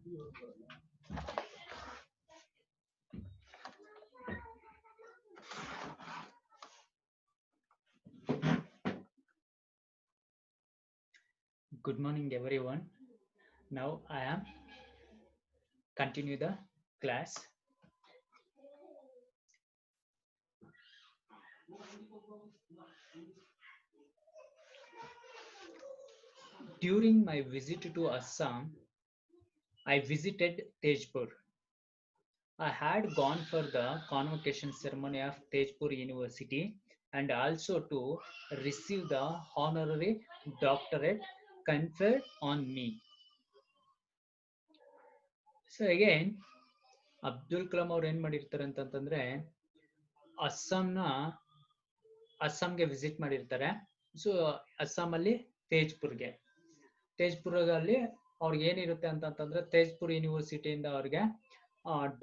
Good morning, everyone. Now I am continue the class. During my visit to Assam, I visited Tejpur. I had gone for the convocation ceremony of Tejpur University and also to receive the honorary doctorate conferred on me. So again, Abdul Kalam ಅವ್ರು ಏನ್ ಮಾಡಿರ್ತಾರೆ ಅಂತಂದ್ರೆ ಅಸ್ಸಾಂಗೆ visit ಮಾಡಿರ್ತಾರೆ. So ಅಸ್ಸಾಮಲ್ಲಿ ತೇಜ್ಪುರಲ್ಲಿ ಅವ್ರಿಗೆ ಏನಿರುತ್ತೆ ಅಂತಂದ್ರೆ ತೇಜ್ಪುರ್ ಯೂನಿವರ್ಸಿಟಿಯಿಂದ ಅವ್ರಿಗೆ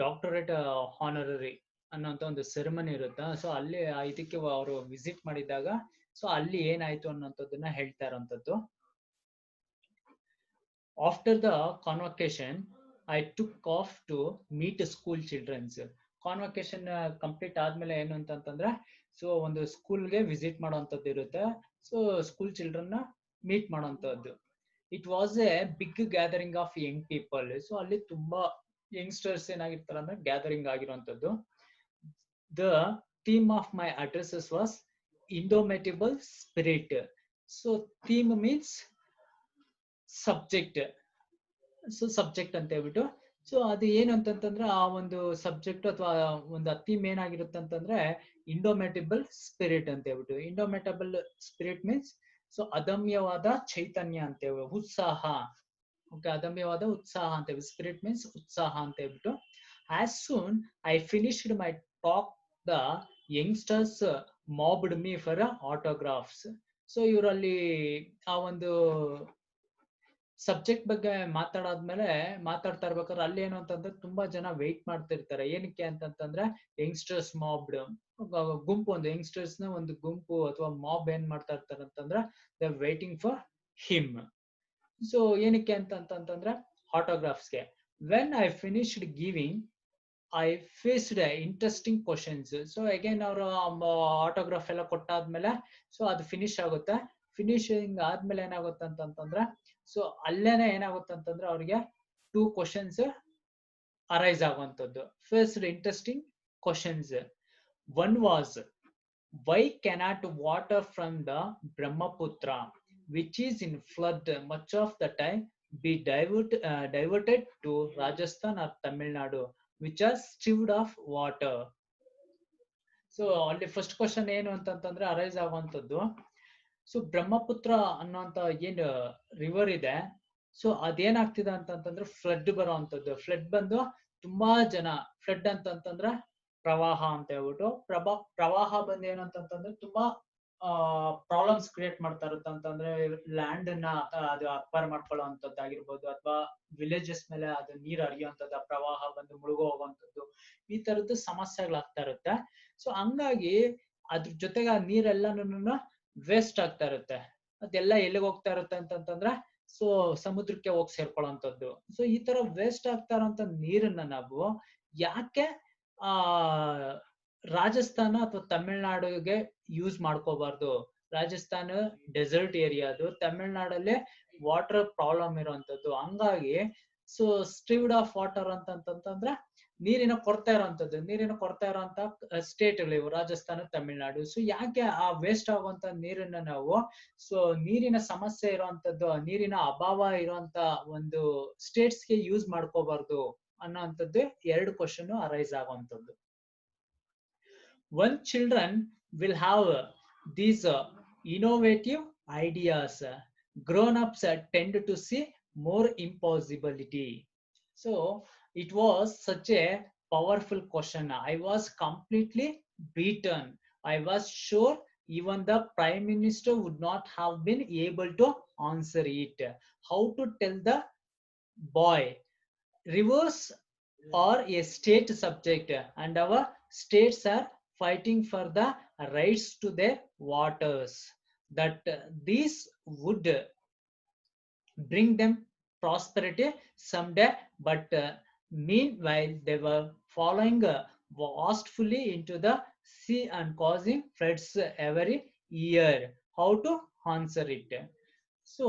doctorate honorary ಅನ್ನೋಂಥ ಒಂದು ಸೆರೆಮನಿ ಇರುತ್ತೆ. ಸೊ ಅಲ್ಲಿ ಇದಕ್ಕೆ ಅವರು ವಿಸಿಟ್ ಮಾಡಿದಾಗ ಸೊ ಅಲ್ಲಿ ಏನಾಯ್ತು ಅನ್ನೋಂಥದ್ದನ್ನ ಹೇಳ್ತಾ ಇರೋಂಥದ್ದು. After the convocation I took off to meet school childrens. Convocation complete ಆದ್ಮೇಲೆ ಏನು ಅಂತಂದ್ರೆ ಸೊ ಒಂದು ಸ್ಕೂಲ್ಗೆ ವಿಸಿಟ್ ಮಾಡೋಂಥದ್ದು ಇರುತ್ತೆ. ಸೊ ಸ್ಕೂಲ್ ಚಿಲ್ಡ್ರನ್ನ ಮೀಟ್ ಮಾಡೋಂಥದ್ದು. It was a big gathering of young people. So ಅಲ್ಲಿ ತುಂಬಾ ಯಂಗ್ಸ್ಟರ್ಸ್ ಏನಾಗಿರ್ತಾರೆ ಅಂದ್ರೆ ಗ್ಯಾದರಿಂಗ್ ಆಗಿರುವಂತದ್ದು. The theme of my addresses was indomitable spirit. So theme means subject. So subject ಅಂತ ಹೇಳ್ಬಿಟ್ಟು ಸೊ ಅದು ಏನು ಅಂತಂತಂದ್ರೆ ಆ ಒಂದು ಸಬ್ಜೆಕ್ಟ್ ಅಥವಾ ಒಂದು ಥೀಮ್ ಏನಾಗಿರುತ್ತೆ ಅಂತಂದ್ರೆ ಇಂಡೋಮೆಟಬಲ್ ಸ್ಪಿರಿಟ್ ಅಂತ ಹೇಳ್ಬಿಟ್ಟು. ಇಂಡೋಮೆಟಬಲ್ ಸ್ಪಿರಿಟ್ ಮೀನ್ಸ್ ಸೊ ಅದಮ್ಯವಾದ ಚೈತನ್ಯ ಅಂತ ಹೇಳಿ ಉತ್ಸಾಹ. ಓಕೆ, ಅದಮ್ಯವಾದ ಉತ್ಸಾಹ ಅಂತ ಹೇಳಿ ಸ್ಪಿರಿಟ್ ಮೀನ್ಸ್ ಉತ್ಸಾಹ ಅಂತ ಹೇಳ್ಬಿಟ್ಟು. As soon I finished my talk the youngsters mobbed me for autographs. So ಇವರಲ್ಲಿ ಆ ಒಂದು ಸಬ್ಜೆಕ್ಟ್ ಬಗ್ಗೆ ಮಾತಾಡ್ತಾ ಇರ್ಬೇಕಾದ್ರೆ ಅಲ್ಲಿ ಏನು ಅಂತಂದ್ರೆ ತುಂಬಾ ಜನ ವೆಯ್ಟ್ ಮಾಡ್ತಿರ್ತಾರೆ. ಏನಕ್ಕೆ ಅಂತಂತಂದ್ರೆ ಯಂಗ್ಸ್ಟರ್ಸ್ ಮಾಬ್ಡ್ ಗುಂಪು, ಒಂದು ಯಂಗ್ಸ್ಟರ್ಸ್ ನ ಒಂದು ಗುಂಪು ಅಥವಾ ಮಾಬ್ ಏನ್ ಮಾಡ್ತಾ ಇರ್ತಾರೆ ಅಂತಂದ್ರೆ they are waiting for him. So ಏನಕ್ಕೆ ಅಂತಂತಂದ್ರೆ ಆಟೋಗ್ರಾಫ್ಸ್ಗೆ. When I finished giving I faced interesting questions. So again ಅವರು ಆಟೋಗ್ರಾಫ್ ಎಲ್ಲ ಕೊಟ್ಟಾದ್ಮೇಲೆ ಸೊ ಅದು ಫಿನಿಶ್ ಆಗುತ್ತೆ. ಫಿನಿಶಿಂಗ್ ಆದ್ಮೇಲೆ ಏನಾಗುತ್ತೆ ಅಂತಂತಂದ್ರೆ ಸೊ ಅಲ್ಲೇನೆ ಏನಾಗುತ್ತೆ ಅಂತಂದ್ರೆ ಅವ್ರಿಗೆ 2 ಕ್ವಶನ್ಸ್ ಅರೈಸ್ ಆಗುವಂತದ್ದು. First interesting questions. One was why cannot water from the Brahmaputra which is in flood much of the time be diverted to Rajasthan or Tamil Nadu which are starved of water. So ಅಲ್ಲಿ first question ಏನು ಅಂತಂತಂದ್ರೆ arise ಆಗುವಂತದ್ದು. So Brahmaputra ಅನ್ನೋಂತ ಏನ್ river ಇದೆ so ಅದೇನಾಗ್ತಿದೆ ಅಂತಂತಂದ್ರೆ flood ಬರೋವಂಥದ್ದು. Flood ಬಂದು ತುಂಬಾ ಜನ ಫ್ಲಡ್ ಅಂತಂತಂದ್ರೆ ಪ್ರವಾಹ ಅಂತ ಹೇಳ್ಬಿಟ್ಟು ಪ್ರವಾಹ ಬಂದು ಏನಂತಂತಂದ್ರೆ ತುಂಬಾ ಪ್ರಾಬ್ಲಮ್ಸ್ ಕ್ರಿಯೇಟ್ ಮಾಡ್ತಾ ಇರುತ್ತೆ. ಅಂತಂದ್ರೆ ಲ್ಯಾಂಡ್ ನ ಅದು ಅಕ್ವೈರ್ ಮಾಡ್ಕೊಳ್ಳೋ ಅಂತದ್ದಾಗಿರ್ಬೋದು ಅಥವಾ ವಿಲೇಜಸ್ ಮೇಲೆ ಅದು ನೀರು ಹರಿಯುವಂಥದ್ದು, ಪ್ರವಾಹ ಬಂದು ಮುಳುಗೋ ಹೋಗುವಂಥದ್ದು, ಈ ತರದ್ದು ಸಮಸ್ಯೆಗಳಾಗ್ತಾ ಇರುತ್ತೆ. ಸೊ ಹಂಗಾಗಿ ಅದ್ರ ಜೊತೆಗೆ ಆ ನೀರೆಲ್ಲನೂ ವೇಸ್ಟ್ ಆಗ್ತಾ ಇರುತ್ತೆ. ಅದೆಲ್ಲ ಎಲ್ಲಿಗೆ ಹೋಗ್ತಾ ಇರುತ್ತೆ ಅಂತಂತಂದ್ರೆ ಸೊ ಸಮುದ್ರಕ್ಕೆ ಹೋಗಿ ಸೇರ್ಕೊಳ್ಳೋಂಥದ್ದು. ಸೊ ಈ ತರ ವೇಸ್ಟ್ ಆಗ್ತಾ ಇರೋಂಥ ನೀರನ್ನ ನಾವು ಯಾಕೆ ರಾಜಸ್ಥಾನ ಅಥವಾ ತಮಿಳ್ನಾಡಿಗೆ ಯೂಸ್ ಮಾಡ್ಕೋಬಾರ್ದು? ರಾಜಸ್ಥಾನ ಡೆಸರ್ಟ್ ಏರಿಯಾ, ಅದು ತಮಿಳ್ನಾಡಲ್ಲೇ ವಾಟರ್ ಪ್ರಾಬ್ಲಮ್ ಇರುವಂತದ್ದು. ಹಂಗಾಗಿ ಸೊ ಸ್ಟಿವ್ಡ್ ಆಫ್ ವಾಟರ್ ಅಂತಂತಂದ್ರೆ ನೀರಿನ ಕೊರತೆ ಇರೋಂತ ಸ್ಟೇಟ್ಗಳಿವು ರಾಜಸ್ಥಾನ, ತಮಿಳ್ನಾಡು. ಸೊ ಯಾಕೆ ಆ ವೇಸ್ಟ್ ಆಗುವಂತ ನೀರನ್ನ ನಾವು ಸೊ ನೀರಿನ ಸಮಸ್ಯೆ ಇರುವಂತದ್ದು, ನೀರಿನ ಅಭಾವ ಇರುವಂತ ಒಂದು ಸ್ಟೇಟ್ಸ್ಗೆ ಯೂಸ್ ಮಾಡ್ಕೋಬಾರ್ದು ಅನ್ನೋಂಥದ್ದು 2 ಕ್ವಶನ್ ಅರೈಸ್ ಆಗುವಂಥದ್ದು. When children will have these innovative ideas, grown-ups tend to see more impossibility. So it was such a powerful question. I was completely beaten. I was sure even the Prime Minister would not have been able to answer it. How to tell the boy? Rivers are a state subject and our states are fighting for the rights to their waters. That these would bring them prosperity someday, but meanwhile they were falling vastly into the sea and causing floods every year. How to answer it? So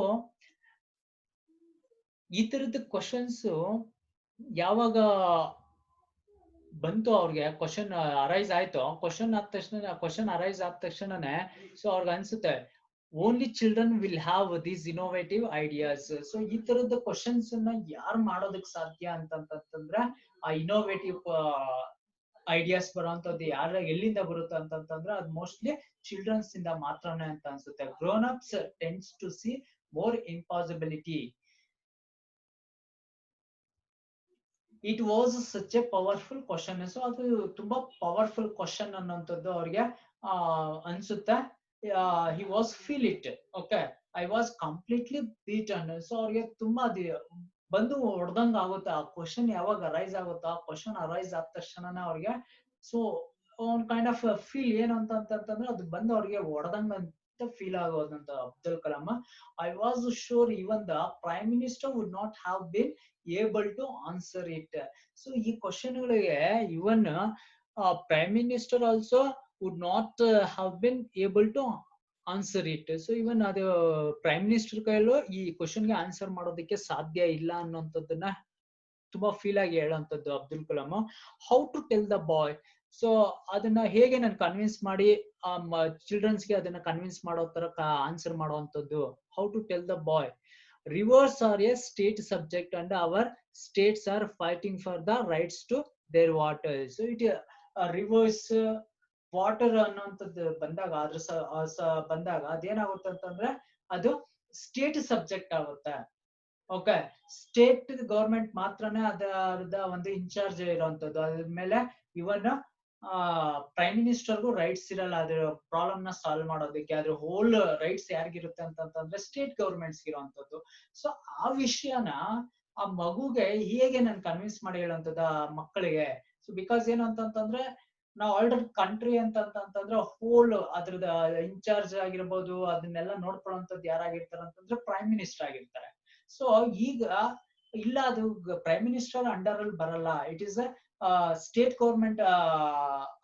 ಈ ತರದ questions ಯಾವಾಗ ಬಂತು ಅವ್ರಿಗೆ, question arise ಆಯ್ತು, question arise ಆದ ತಕ್ಷಣನೇ so ಅವ್ರಿಗೆ ಅನ್ಸುತ್ತೆ only children will have these innovative ideas. So ಈ ತರದ ಕ್ವಶನ್ಸ್ ಅನ್ನ ಯಾರು ಮಾಡೋದಕ್ ಸಾಧ್ಯ ಅಂತಂತಂದ್ರೆ ಆ ಇನೋವೇಟಿವ್ ಐಡಿಯಾಸ್ ಬರುವಂತದ್ದು ಎಲ್ಲಿಂದ ಬರುತ್ತೆ ಅಂತಂತಂದ್ರೆ ಅದು ಮೋಸ್ಟ್ಲಿ ಚಿಲ್ಡ್ರನ್ಸ್ ಇಂದ ಮಾತ್ರನೇ ಅಂತ ಅನ್ಸುತ್ತೆ. Grown ups tends to see more impossibility. It was such a powerful question. So ಅದು ತುಂಬಾ ಪವರ್ಫುಲ್ ಕ್ವಶನ್ ಅನ್ನೋಂಥದ್ದು ಅವ್ರಿಗೆ ಅನ್ಸುತ್ತೆ. He was feel it. Okay, I was completely beaten. So ಅವ್ರಿಗೆ ತುಂಬಾ ಬಂದು ಹೊಡೆದಂಗ ಆಗುತ್ತೆ. ಆ ಕ್ವಶನ್ ಯಾವಾಗ ಅರೈಸ್ ಆಗುತ್ತೋ, ಆ ಕ್ವಶನ್ ಅರೈಸ್ ಆದ ತಕ್ಷಣನೇ ಅವ್ರಿಗೆ ಸೊ ಒಂದ್ ಕೈಂಡ್ ಆಫ್ ಫೀಲ್ ಏನು ಅಂತಂತಂದ್ರೆ ಅದು ಬಂದು ಅವ್ರಿಗೆ ಹೊಡೆದಂಗ ಅಂತ ಫೀಲ್ ಆಗೋದಂತ. Abdul Kalam, I was sure even the prime minister would not have been able to answer it. So ಈ ಕ್ವಶನ್ ಗಳಿಗೆ even prime minister also would not have been able to answer it. So even ಅದು prime minister ಕೈಯಲ್ಲೂ ಈ question ಗೆ answer ಮಾಡೋದಕ್ಕೆ ಸಾಧ್ಯ ಇಲ್ಲ ಅನ್ನೋಂಥದ್ದನ್ನ ತುಂಬಾ feel ಆಗಿ ಹೇಳೋಂಥದ್ದು Abdul Kalam. How to tell the boy. So ಅದನ್ನ ಹೇಗೆ ನಾನು ಕನ್ವಿನ್ಸ್ ಮಾಡಿ ಚಿಲ್ಡ್ರನ್ಸ್ಗೆ ಅದನ್ನ ಕನ್ವಿನ್ಸ್ ಮಾಡೋ ತರ ಆನ್ಸರ್ ಮಾಡುವಂತದ್ದು. How to tell the boy. Rivers are a state subject and our states are fighting for the rights to their water. So it rivers water ಅನ್ನೋಂಥದ್ದು ಬಂದಾಗ ಬಂದಾಗ ಅದೇನಾಗುತ್ತೆ ಅಂತಂದ್ರೆ ಅದು ಸ್ಟೇಟ್ ಸಬ್ಜೆಕ್ಟ್ ಆಗುತ್ತೆ. ಓಕೆ, ಸ್ಟೇಟ್ ಗವರ್ಮೆಂಟ್ ಮಾತ್ರನೇ ಅದರದ ಒಂದು ಇನ್ಚಾರ್ಜ್ ಇರುವಂತದ್ದು. ಅದ್ಮೇಲೆ ಇವನ್ ಪ್ರೈಮ್ ಮಿನಿಸ್ಟರ್ಗೂ ರೈಟ್ಸ್ ಇರಲ್ಲ ಅದ್ರ ಪ್ರಾಬ್ಲಮ್ ನ ಸಾಲ್ವ್ ಮಾಡೋದಕ್ಕೆ. ಅದ್ರ ಹೋಲ್ ರೈಟ್ಸ್ ಯಾರಿಗಿರುತ್ತೆ ಅಂತಂದ್ರೆ ಸ್ಟೇಟ್ ಗವರ್ಮೆಂಟ್ಸ್ ಇರುವಂತದ್ದು. ಸೊ ಆ ವಿಷಯನ ಆ ಮಗುಗೆ ಹೇಗೆ ನಾನು ಕನ್ವಿನ್ಸ್ ಮಾಡಿ ಹೇಳುವಂತದ್ದು ಆ ಮಕ್ಕಳಿಗೆ. ಸೊ ಬಿಕಾಸ್ ಏನು ಅಂತಂತಂದ್ರೆ ನಾವು ಆಲ್ರೆಡಿ ಕಂಟ್ರಿ ಅಂತಂತಂದ್ರೆ ಹೋಲ್ ಅದ್ರದ ಇನ್ಚಾರ್ಜ್ ಆಗಿರ್ಬೋದು, ಅದನ್ನೆಲ್ಲ ನೋಡ್ಕೊಳ್ಳುವಂತದ್ದು ಯಾರಾಗಿರ್ತಾರೆ ಅಂತಂದ್ರೆ ಪ್ರೈಮ್ ಮಿನಿಸ್ಟರ್ ಆಗಿರ್ತಾರೆ. ಸೊ ಈಗ ಇಲ್ಲ, ಅದು ಪ್ರೈಮ್ ಮಿನಿಸ್ಟರ್ ಅಂಡರ್ ಅಲ್ಲಿ ಬರಲ್ಲ, it is state government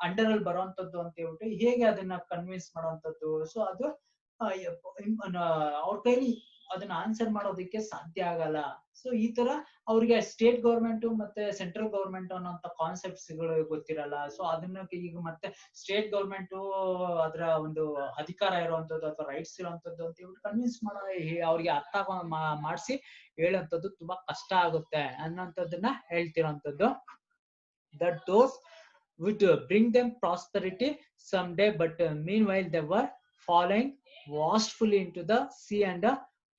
under ಅಲ್ಲಿ ಬರುವಂತದ್ದು ಅಂತ ಹೇಳ್ಬಿಟ್ಟು ಹೇಗೆ ಅದನ್ನ ಕನ್ವಿನ್ಸ್ ಮಾಡುವಂತದ್ದು. ಸೊ ಅದು ಅವ್ರ ಕೈಲಿ ಅದನ್ನ ಆನ್ಸರ್ ಮಾಡೋದಕ್ಕೆ ಸಾಧ್ಯ ಆಗಲ್ಲ. ಸೊ ಈ ತರ ಅವ್ರಿಗೆ ಸ್ಟೇಟ್ ಗೌರ್ಮೆಂಟ್ ಮತ್ತೆ ಸೆಂಟ್ರಲ್ ಗೌರ್ಮೆಂಟ್ ಅನ್ನೋಂತ ಕಾನ್ಸೆಪ್ಟ್ಸ್ ಗಳು ಗೊತ್ತಿರಲ್ಲ. ಸೊ ಅದನ್ನ ಈಗ ಮತ್ತೆ ಸ್ಟೇಟ್ ಗೌರ್ಮೆಂಟ್ ಅದರ ಒಂದು ಅಧಿಕಾರ ಇರುವಂತದ್ದು ಅಥವಾ ರೈಟ್ಸ್ ಇರುವಂತದ್ದು ಅಂತ ಹೇಳ್ಬಿಟ್ಟು ಕನ್ವಿನ್ಸ್ ಮಾಡೋ ಅವ್ರಿಗೆ ಅರ್ಥ ಮಾಡಿಸಿ ಹೇಳುವಂತದ್ದು ತುಂಬಾ ಕಷ್ಟ ಆಗುತ್ತೆ ಅನ್ನೋಂಥದ್ದನ್ನ ಹೇಳ್ತಿರೋಂಥದ್ದು. That those would bring them prosperity someday, but meanwhile they were falling vastly into the sea and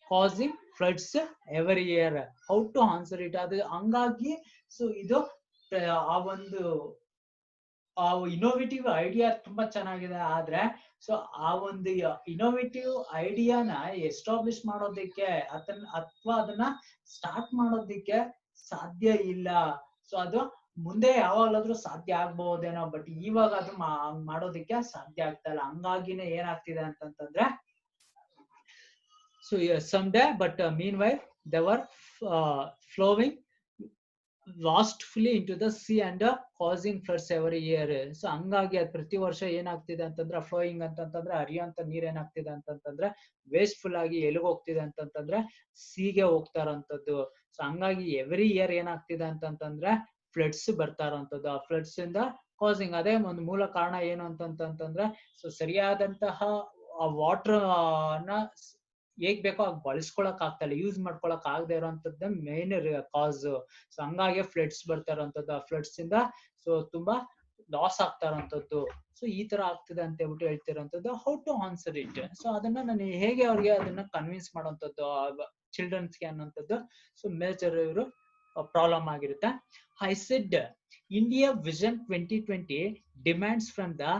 causing floods every year. How to answer it? ಅದು ಹಂಗಾಗಿ ಸೊ ಇದು ಆ ಒಂದು ಇನೋವೇಟಿವ್ ಐಡಿಯಾ ತುಂಬಾ ಚೆನ್ನಾಗಿದೆ. ಆದ್ರೆ ಸೊ ಆ ಒಂದು ಇನೋವೇಟಿವ್ ಐಡಿಯಾನ ಎಸ್ಟಾಬ್ಲಿಷ್ ಮಾಡೋದಕ್ಕೆ ಅಥವಾ ಅದನ್ನ ಸ್ಟಾರ್ಟ್ ಮಾಡೋದಕ್ಕೆ ಸಾಧ್ಯ ಇಲ್ಲ. ಸೊ ಅದು ಮುಂದೆ ಯಾವಾಗ್ಲಾದ್ರೂ ಸಾಧ್ಯ ಆಗ್ಬಹುದೇನೋ, ಬಟ್ ಇವಾಗ ಅದು ಮಾಡೋದಕ್ಕೆ ಸಾಧ್ಯ ಆಗ್ತಾ ಇಲ್ಲ. ಹಂಗಾಗಿನೇ ಏನಾಗ್ತಿದೆ ಅಂತಂತಂದ್ರೆ so someday but meanwhile they were flowing vastly into the sea and causing floods every year. So ಹಂಗಾಗಿ ಅದು ಪ್ರತಿ ವರ್ಷ ಏನಾಗ್ತಿದೆ ಅಂತಂದ್ರೆ ಫ್ಲೋಯಿಂಗ್ ಅಂತಂತಂದ್ರೆ ಹರಿಯುವಂತ ನೀರ್ ಏನಾಗ್ತಿದೆ ಅಂತಂತಂದ್ರೆ ವೇಸ್ಟ್ಫುಲ್ ಆಗಿ ಎಲ್ಲಿಗೆ ಹೋಗ್ತಿದೆ ಅಂತಂತಂದ್ರೆ ಸೀಗೆ ಹೋಗ್ತಾ ಇರೋಂಥದ್ದು. ಸೊ ಹಂಗಾಗಿ ಎವ್ರಿ ಇಯರ್ ಏನಾಗ್ತಿದೆ ಅಂತಂತಂದ್ರೆ ಫ್ಲಡ್ಸ್ ಬರ್ತಾ ಇರೋಂಥದ್ದು. ಆ ಫ್ಲಡ್ಸ್ ಇಂದ ಕಾಸಿಂಗ್ ಅದೇ ಒಂದು ಮೂಲ ಕಾರಣ ಏನು ಅಂತಂತಂದ್ರೆ ಸೊ ಸರಿಯಾದಂತಹ ಆ ವಾಟರ್ ನ ಹೇಗ್ ಬೇಕೋ ಆಗ ಬಳಸ್ಕೊಳಕ್ ಆಗ್ತಾ ಇಲ್ಲ, ಯೂಸ್ ಮಾಡ್ಕೊಳಕ್ ಆಗದೆ ಇರೋಂಥದ್ದು ಮೇನ್ ಕಾಸ್. ಸೊ ಹಂಗಾಗಿ ಫ್ಲಡ್ಸ್ ಬರ್ತಾ ಇರೋಂಥದ್ದು. ಆ ಫ್ಲಡ್ಸ್ ಇಂದ ಸೊ ತುಂಬಾ ಲಾಸ್ ಆಗ್ತಾ ಇರೋಂಥದ್ದು. ಸೊ ಈ ತರ ಆಗ್ತಿದೆ ಅಂತ ಹೇಳ್ಬಿಟ್ಟು ಹೇಳ್ತಿರೋಂಥದ್ದು. How to answer it. So ಅದನ್ನ ನಾನು ಹೇಗೆ ಅವ್ರಿಗೆ ಅದನ್ನ ಕನ್ವಿನ್ಸ್ ಮಾಡೋಂಥದ್ದು ಚಿಲ್ಡ್ರನ್ಸ್ಗೆ ಅನ್ನೋಂಥದ್ದು ಸೊ ಮೇಜರ್ ಇವರು ಪ್ರಾಬ್ಲಮ್ ಆಗಿರುತ್ತೆ. I said India Vision 2020 demands from the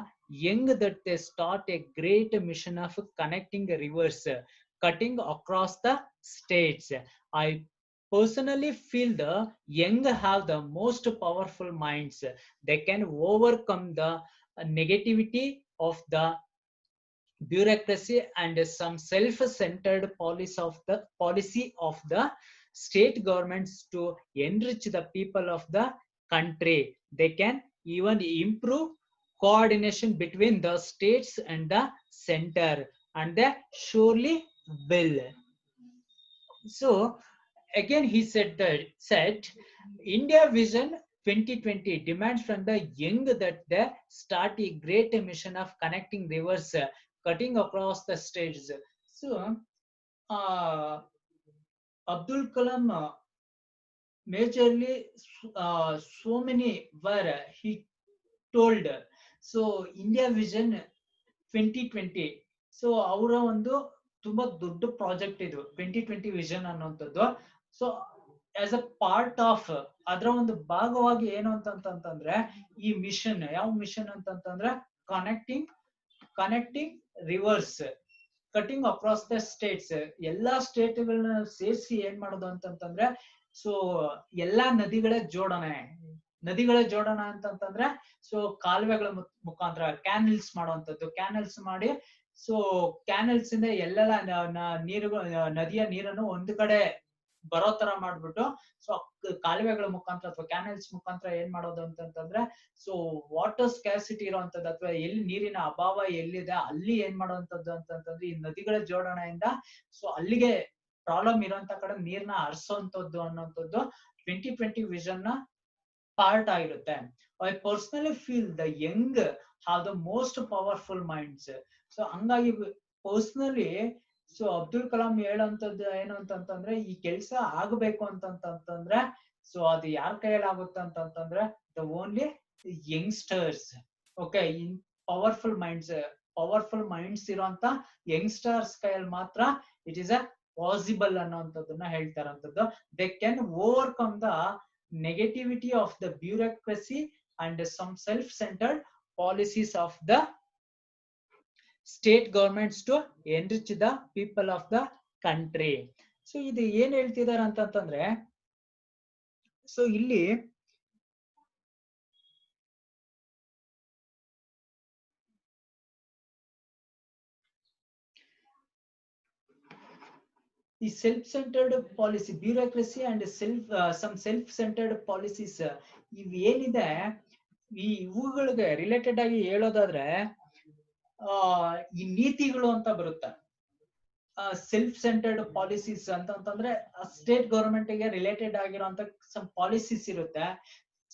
young that they start a great mission of connecting rivers, cutting across the states. I personally feel the young have the most powerful minds. They can overcome the negativity of the bureaucracy and some self-centered policy of the state governments to enrich the people of the country. They can even improve coordination between the states and the center, and they surely will. So again he said India Vision 2020 demands from the young that they start a great mission of connecting rivers, cutting across the states. So uh, Abdul Kalam majorly so many were he told. So India Vision 2020, so ಅವರ ಒಂದು ತುಂಬಾ ದೊಡ್ಡ project ಇದು 2020 vision ಅನ್ನುವಂಥದ್ದು. So as a part of ಅದರ ಒಂದು ಭಾಗವಾಗಿ ಏನು ಅಂತಂತಂದ್ರೆ ಈ ಮಿಷನ್, ಯಾವ ಮಿಷನ್ ಅಂತಂತಂದ್ರೆ connecting rivers, cutting across the states, ಎಲ್ಲಾ ಸ್ಟೇಟ್ಗಳನ್ನ ಸೇರಿಸಿ ಏನ್ ಮಾಡೋದು ಅಂತಂತಂದ್ರೆ ಸೊ ಎಲ್ಲಾ ನದಿಗಳ ಜೋಡಣೆ ಅಂತಂತಂದ್ರೆ ಸೊ ಕಾಲುವೆಗಳ ಮುಖಾಂತರ ಕ್ಯಾನಲ್ಸ್ ಮಾಡುವಂತದ್ದು, ಕ್ಯಾನಲ್ಸ್ ಮಾಡಿ ಸೊ ಕ್ಯಾನಲ್ಸ್ ಇಂದ ಎಲ್ಲೆಲ್ಲ ನದಿಯ ನೀರನ್ನು ಒಂದು ಕಡೆ ಬರೋ ತರ ಮಾಡ್ಬಿಟ್ಟು ಸೊ ಕಾಲುವೆಗಳ ಮುಖಾಂತರ ಅಥವಾ ಕ್ಯಾನಲ್ಸ್ ಮುಖಾಂತರ ಏನ್ ಮಾಡೋದು ಅಂತಂತಂದ್ರೆ ಸೊ ವಾಟರ್ ಸ್ಕ್ಯಾಸಿಟಿ ಇರುವಂತದ್ದು ಅಥವಾ ಎಲ್ಲಿ ನೀರಿನ ಅಭಾವ ಎಲ್ಲಿದೆ ಅಲ್ಲಿ ಏನ್ ಮಾಡುವಂತದ್ದು ಅಂತಂತಂದ್ರೆ ಈ ನದಿಗಳ ಜೋಡಣೆಯಿಂದ ಸೊ ಅಲ್ಲಿಗೆ ಪ್ರಾಬ್ಲಮ್ ಇರುವಂತ ಕಡೆ ನೀರ್ನ ಹರಿಸುವಂತದ್ದು ಅನ್ನೋಂಥದ್ದು 2020 ವಿಷನ್ ನ ಪಾರ್ಟ್ ಆಗಿರುತ್ತೆ. I personally feel the Young have the most powerful minds. So ಹಂಗಾಗಿ ಪರ್ಸನಲಿ ಸೊ ಅಬ್ದುಲ್ ಕಲಾಂ ಹೇಳೋಂಥದ್ದು ಏನು ಅಂತಂತಂದ್ರೆ ಈ ಕೆಲಸ ಆಗಬೇಕು ಅಂತಂತಂದ್ರೆ ಸೊ ಅದು ಯಾರ ಕೈಯಲ್ಲಿ ಆಗುತ್ತೆ ಅಂತಂತಂದ್ರೆ the only youngsters. Okay, powerful minds ಇರುವಂತ ಯಂಗ್ಸ್ಟರ್ಸ್ ಕೈಯಲ್ಲಿ ಮಾತ್ರ ಇಟ್ ಈಸ್ ಅ ಪಾಸಿಬಲ್ ಅನ್ನೋಂಥದ್ದನ್ನ ಹೇಳ್ತಾರಂಥದ್ದು. They can overcome the negativity of the bureaucracy and some self-centered policies of the state governments to enrich the people of the country. So ಇದು ಏನ್ ಹೇಳ್ತಿದಾರೆ ಅಂತಂತಂದ್ರೆ so ಇಲ್ಲಿ ಈ self-centered policy, bureaucracy and some self-centered policies ಇವ್ ಏನಿದೆ ಈ ಇವುಗಳಿಗೆ ರಿಲೇಟೆಡ್ ಆಗಿ ಹೇಳೋದಾದ್ರೆ ಈ ನೀತಿಗಳು ಅಂತ ಬರುತ್ತೆ. ಸೆಲ್ಫ್ ಸೆಂಟರ್ಡ್ ಪಾಲಿಸೀಸ್ ಅಂತಂದ್ರೆ ಸ್ಟೇಟ್ ಗವರ್ಮೆಂಟ್ ಗೆ ರಿಲೇಟೆಡ್ ಆಗಿರುವಂತ ಸಮ್ ಪಾಲಿಸೀಸ್ ಇರುತ್ತೆ.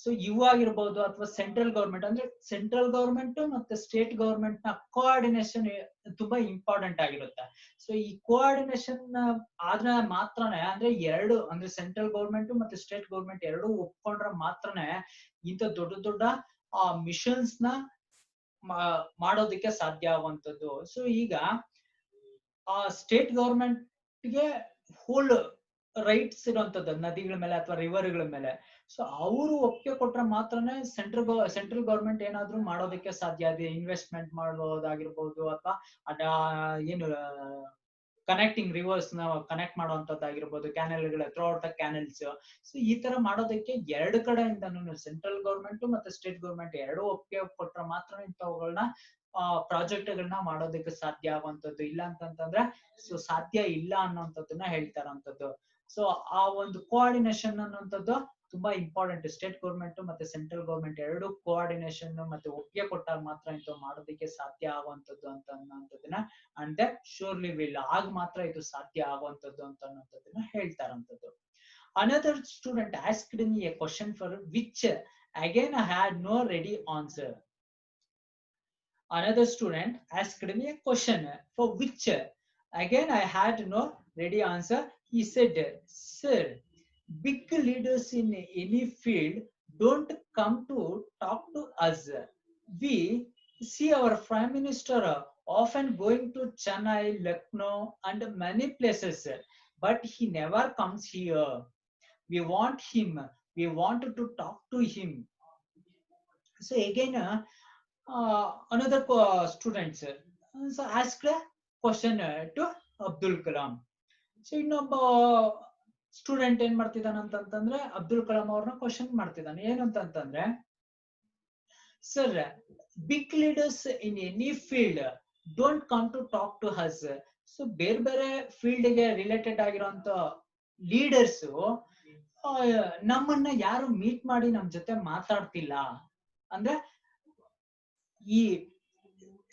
ಸೊ ಇವು ಆಗಿರ್ಬೋದು ಅಥವಾ ಸೆಂಟ್ರಲ್ ಗವರ್ಮೆಂಟ್, ಅಂದ್ರೆ ಸೆಂಟ್ರಲ್ ಗವರ್ಮೆಂಟ್ ಮತ್ತೆ ಸ್ಟೇಟ್ ಗವರ್ಮೆಂಟ್ ನ ಕೋಆರ್ಡಿನೇಷನ್ ತುಂಬಾ ಇಂಪಾರ್ಟೆಂಟ್ ಆಗಿರುತ್ತೆ. ಸೊ ಈ ಕೋಆರ್ಡಿನೇಷನ್ ಆದ್ರೆ ಮಾತ್ರನೇ, ಅಂದ್ರೆ ಎರಡು ಅಂದ್ರೆ ಸೆಂಟ್ರಲ್ ಗವರ್ಮೆಂಟ್ ಮತ್ತೆ ಸ್ಟೇಟ್ ಗವರ್ಮೆಂಟ್ ಎರಡು ಒಪ್ಕೊಂಡ್ರೆ ಮಾತ್ರನೇ ಇಂಥ ದೊಡ್ಡ ಮಿಷನ್ಸ್ ನ ಮಾಡೋದಕ್ಕೆ ಸಾಧ್ಯ ಆಗುವಂತದ್ದು. ಸೊ ಈಗ ಆ ಸ್ಟೇಟ್ ಗವರ್ಮೆಂಟ್ ಗೆ ಹೋಲ್ ರೈಟ್ಸ್ ಇರುವಂತದ್ದು ನದಿಗಳ ಮೇಲೆ ಅಥವಾ ರಿವರ್ಗಳ ಮೇಲೆ. ಸೊ ಅವರು ಒಪ್ಪಿಗೆ ಕೊಟ್ರೆ ಮಾತ್ರನೇ ಸೆಂಟ್ರಲ್ ಗವರ್ಮೆಂಟ್ ಏನಾದ್ರು ಮಾಡೋದಕ್ಕೆ ಸಾಧ್ಯ ಇದೆ. ಇನ್ವೆಸ್ಟ್ಮೆಂಟ್ ಮಾಡೋದಾಗಿರ್ಬೋದು ಅಥವಾ ಏನು ಕನೆಕ್ಟಿಂಗ್ ರಿವರ್ಸ್ ನ ಕನೆಕ್ಟ್ ಮಾಡುವಂತದ್ದಾಗಿರ್ಬೋದು, ಕ್ಯಾನಲ್ಗಳ throughout the canals. So ಈ ತರ ಮಾಡೋದಕ್ಕೆ ಎರಡು ಕಡೆಯಿಂದನೂ ಸೆಂಟ್ರಲ್ ಗವರ್ಮೆಂಟ್ ಮತ್ತೆ ಸ್ಟೇಟ್ ಗವರ್ಮೆಂಟ್ ಎರಡು ಒಪ್ಪಿಗೆ ಕೊಟ್ರೆ ಮಾತ್ರ ಇಂಥವುಗಳನ್ನ ಪ್ರಾಜೆಕ್ಟ್ ಗಳನ್ನ ಮಾಡೋದಕ್ಕೆ ಸಾಧ್ಯ ಆಗುವಂತದ್ದು. ಇಲ್ಲ ಅಂತಂತಂದ್ರೆ ಸೊ ಸಾಧ್ಯ ಇಲ್ಲ ಅನ್ನೋಂಥದ್ದನ್ನ ಹೇಳ್ತಾರಂಥದ್ದು. ಸೊ ಆ ಒಂದು ಕೋಆರ್ಡಿನೇಷನ್ ಅನ್ನೋಂಥದ್ದು ತುಂಬಾ ಇಂಪಾರ್ಟೆಂಟ್. ಸ್ಟೇಟ್ ಗವರ್ಮೆಂಟ್ ಮತ್ತೆ ಸೆಂಟ್ರಲ್ ಗವರ್ಮೆಂಟ್ ಎರಡು ಕೋಆರ್ಡಿನೇಷನ್ ಮತ್ತೆ ಒಪ್ಪಿಗೆ ಕೊಟ್ಟಾಗ ಮಾತ್ರ ಇಂಥ ಮಾಡೋದಕ್ಕೆ ಸಾಧ್ಯ ಆಗುವಂತದ್ದು ಅಂತ ಅನ್ನೋಂಥದ್ದನ್ನ ಅಂಡ್ ದಟ್ ಶೋರ್ಲಿ ವಿಲ್, ಆಗ ಮಾತ್ರ ಇದು ಸಾಧ್ಯ ಆಗುವಂತದ್ದು ಅಂತ ಅನ್ನೋಂಥದ್ದನ್ನ ಹೇಳ್ತಾರಂಥದ್ದು. Another student asked me a question for which again I had no ready answer. Another student asked me a question for which again I had no ready answer. He said, "Sir, big leaders in any field don't come to talk to us. We see our Prime Minister often going to Chennai, Lucknow and many places, but he never comes here. We want him. We want to talk to him." So again, another students so asked a question to Abdul Kalam. So ಇನ್ನೊಬ್ಬ student ಏನ್ ಮಾಡ್ತಿದ್ದಾನೆ ಅಂತಂತಂದ್ರೆ ಅಬ್ದುಲ್ ಕಲಾಂ ಅವ್ರನ್ನ question ಮಾಡ್ತಿದ್ದಾನೆ. ಏನಂತಂತಂದ್ರೆ, sir, big leaders in any field don't come to talk to us. So ಬೇರೆ ಬೇರೆ field ಗೆ ರಿಲೇಟೆಡ್ ಆಗಿರುವಂತ ಲೀಡರ್ಸ್ ನಮ್ಮನ್ನ ಯಾರು ಮೀಟ್ ಮಾಡಿ ನಮ್ ಜೊತೆ ಮಾತಾಡ್ತಿಲ್ಲ ಅಂದ್ರೆ ಈ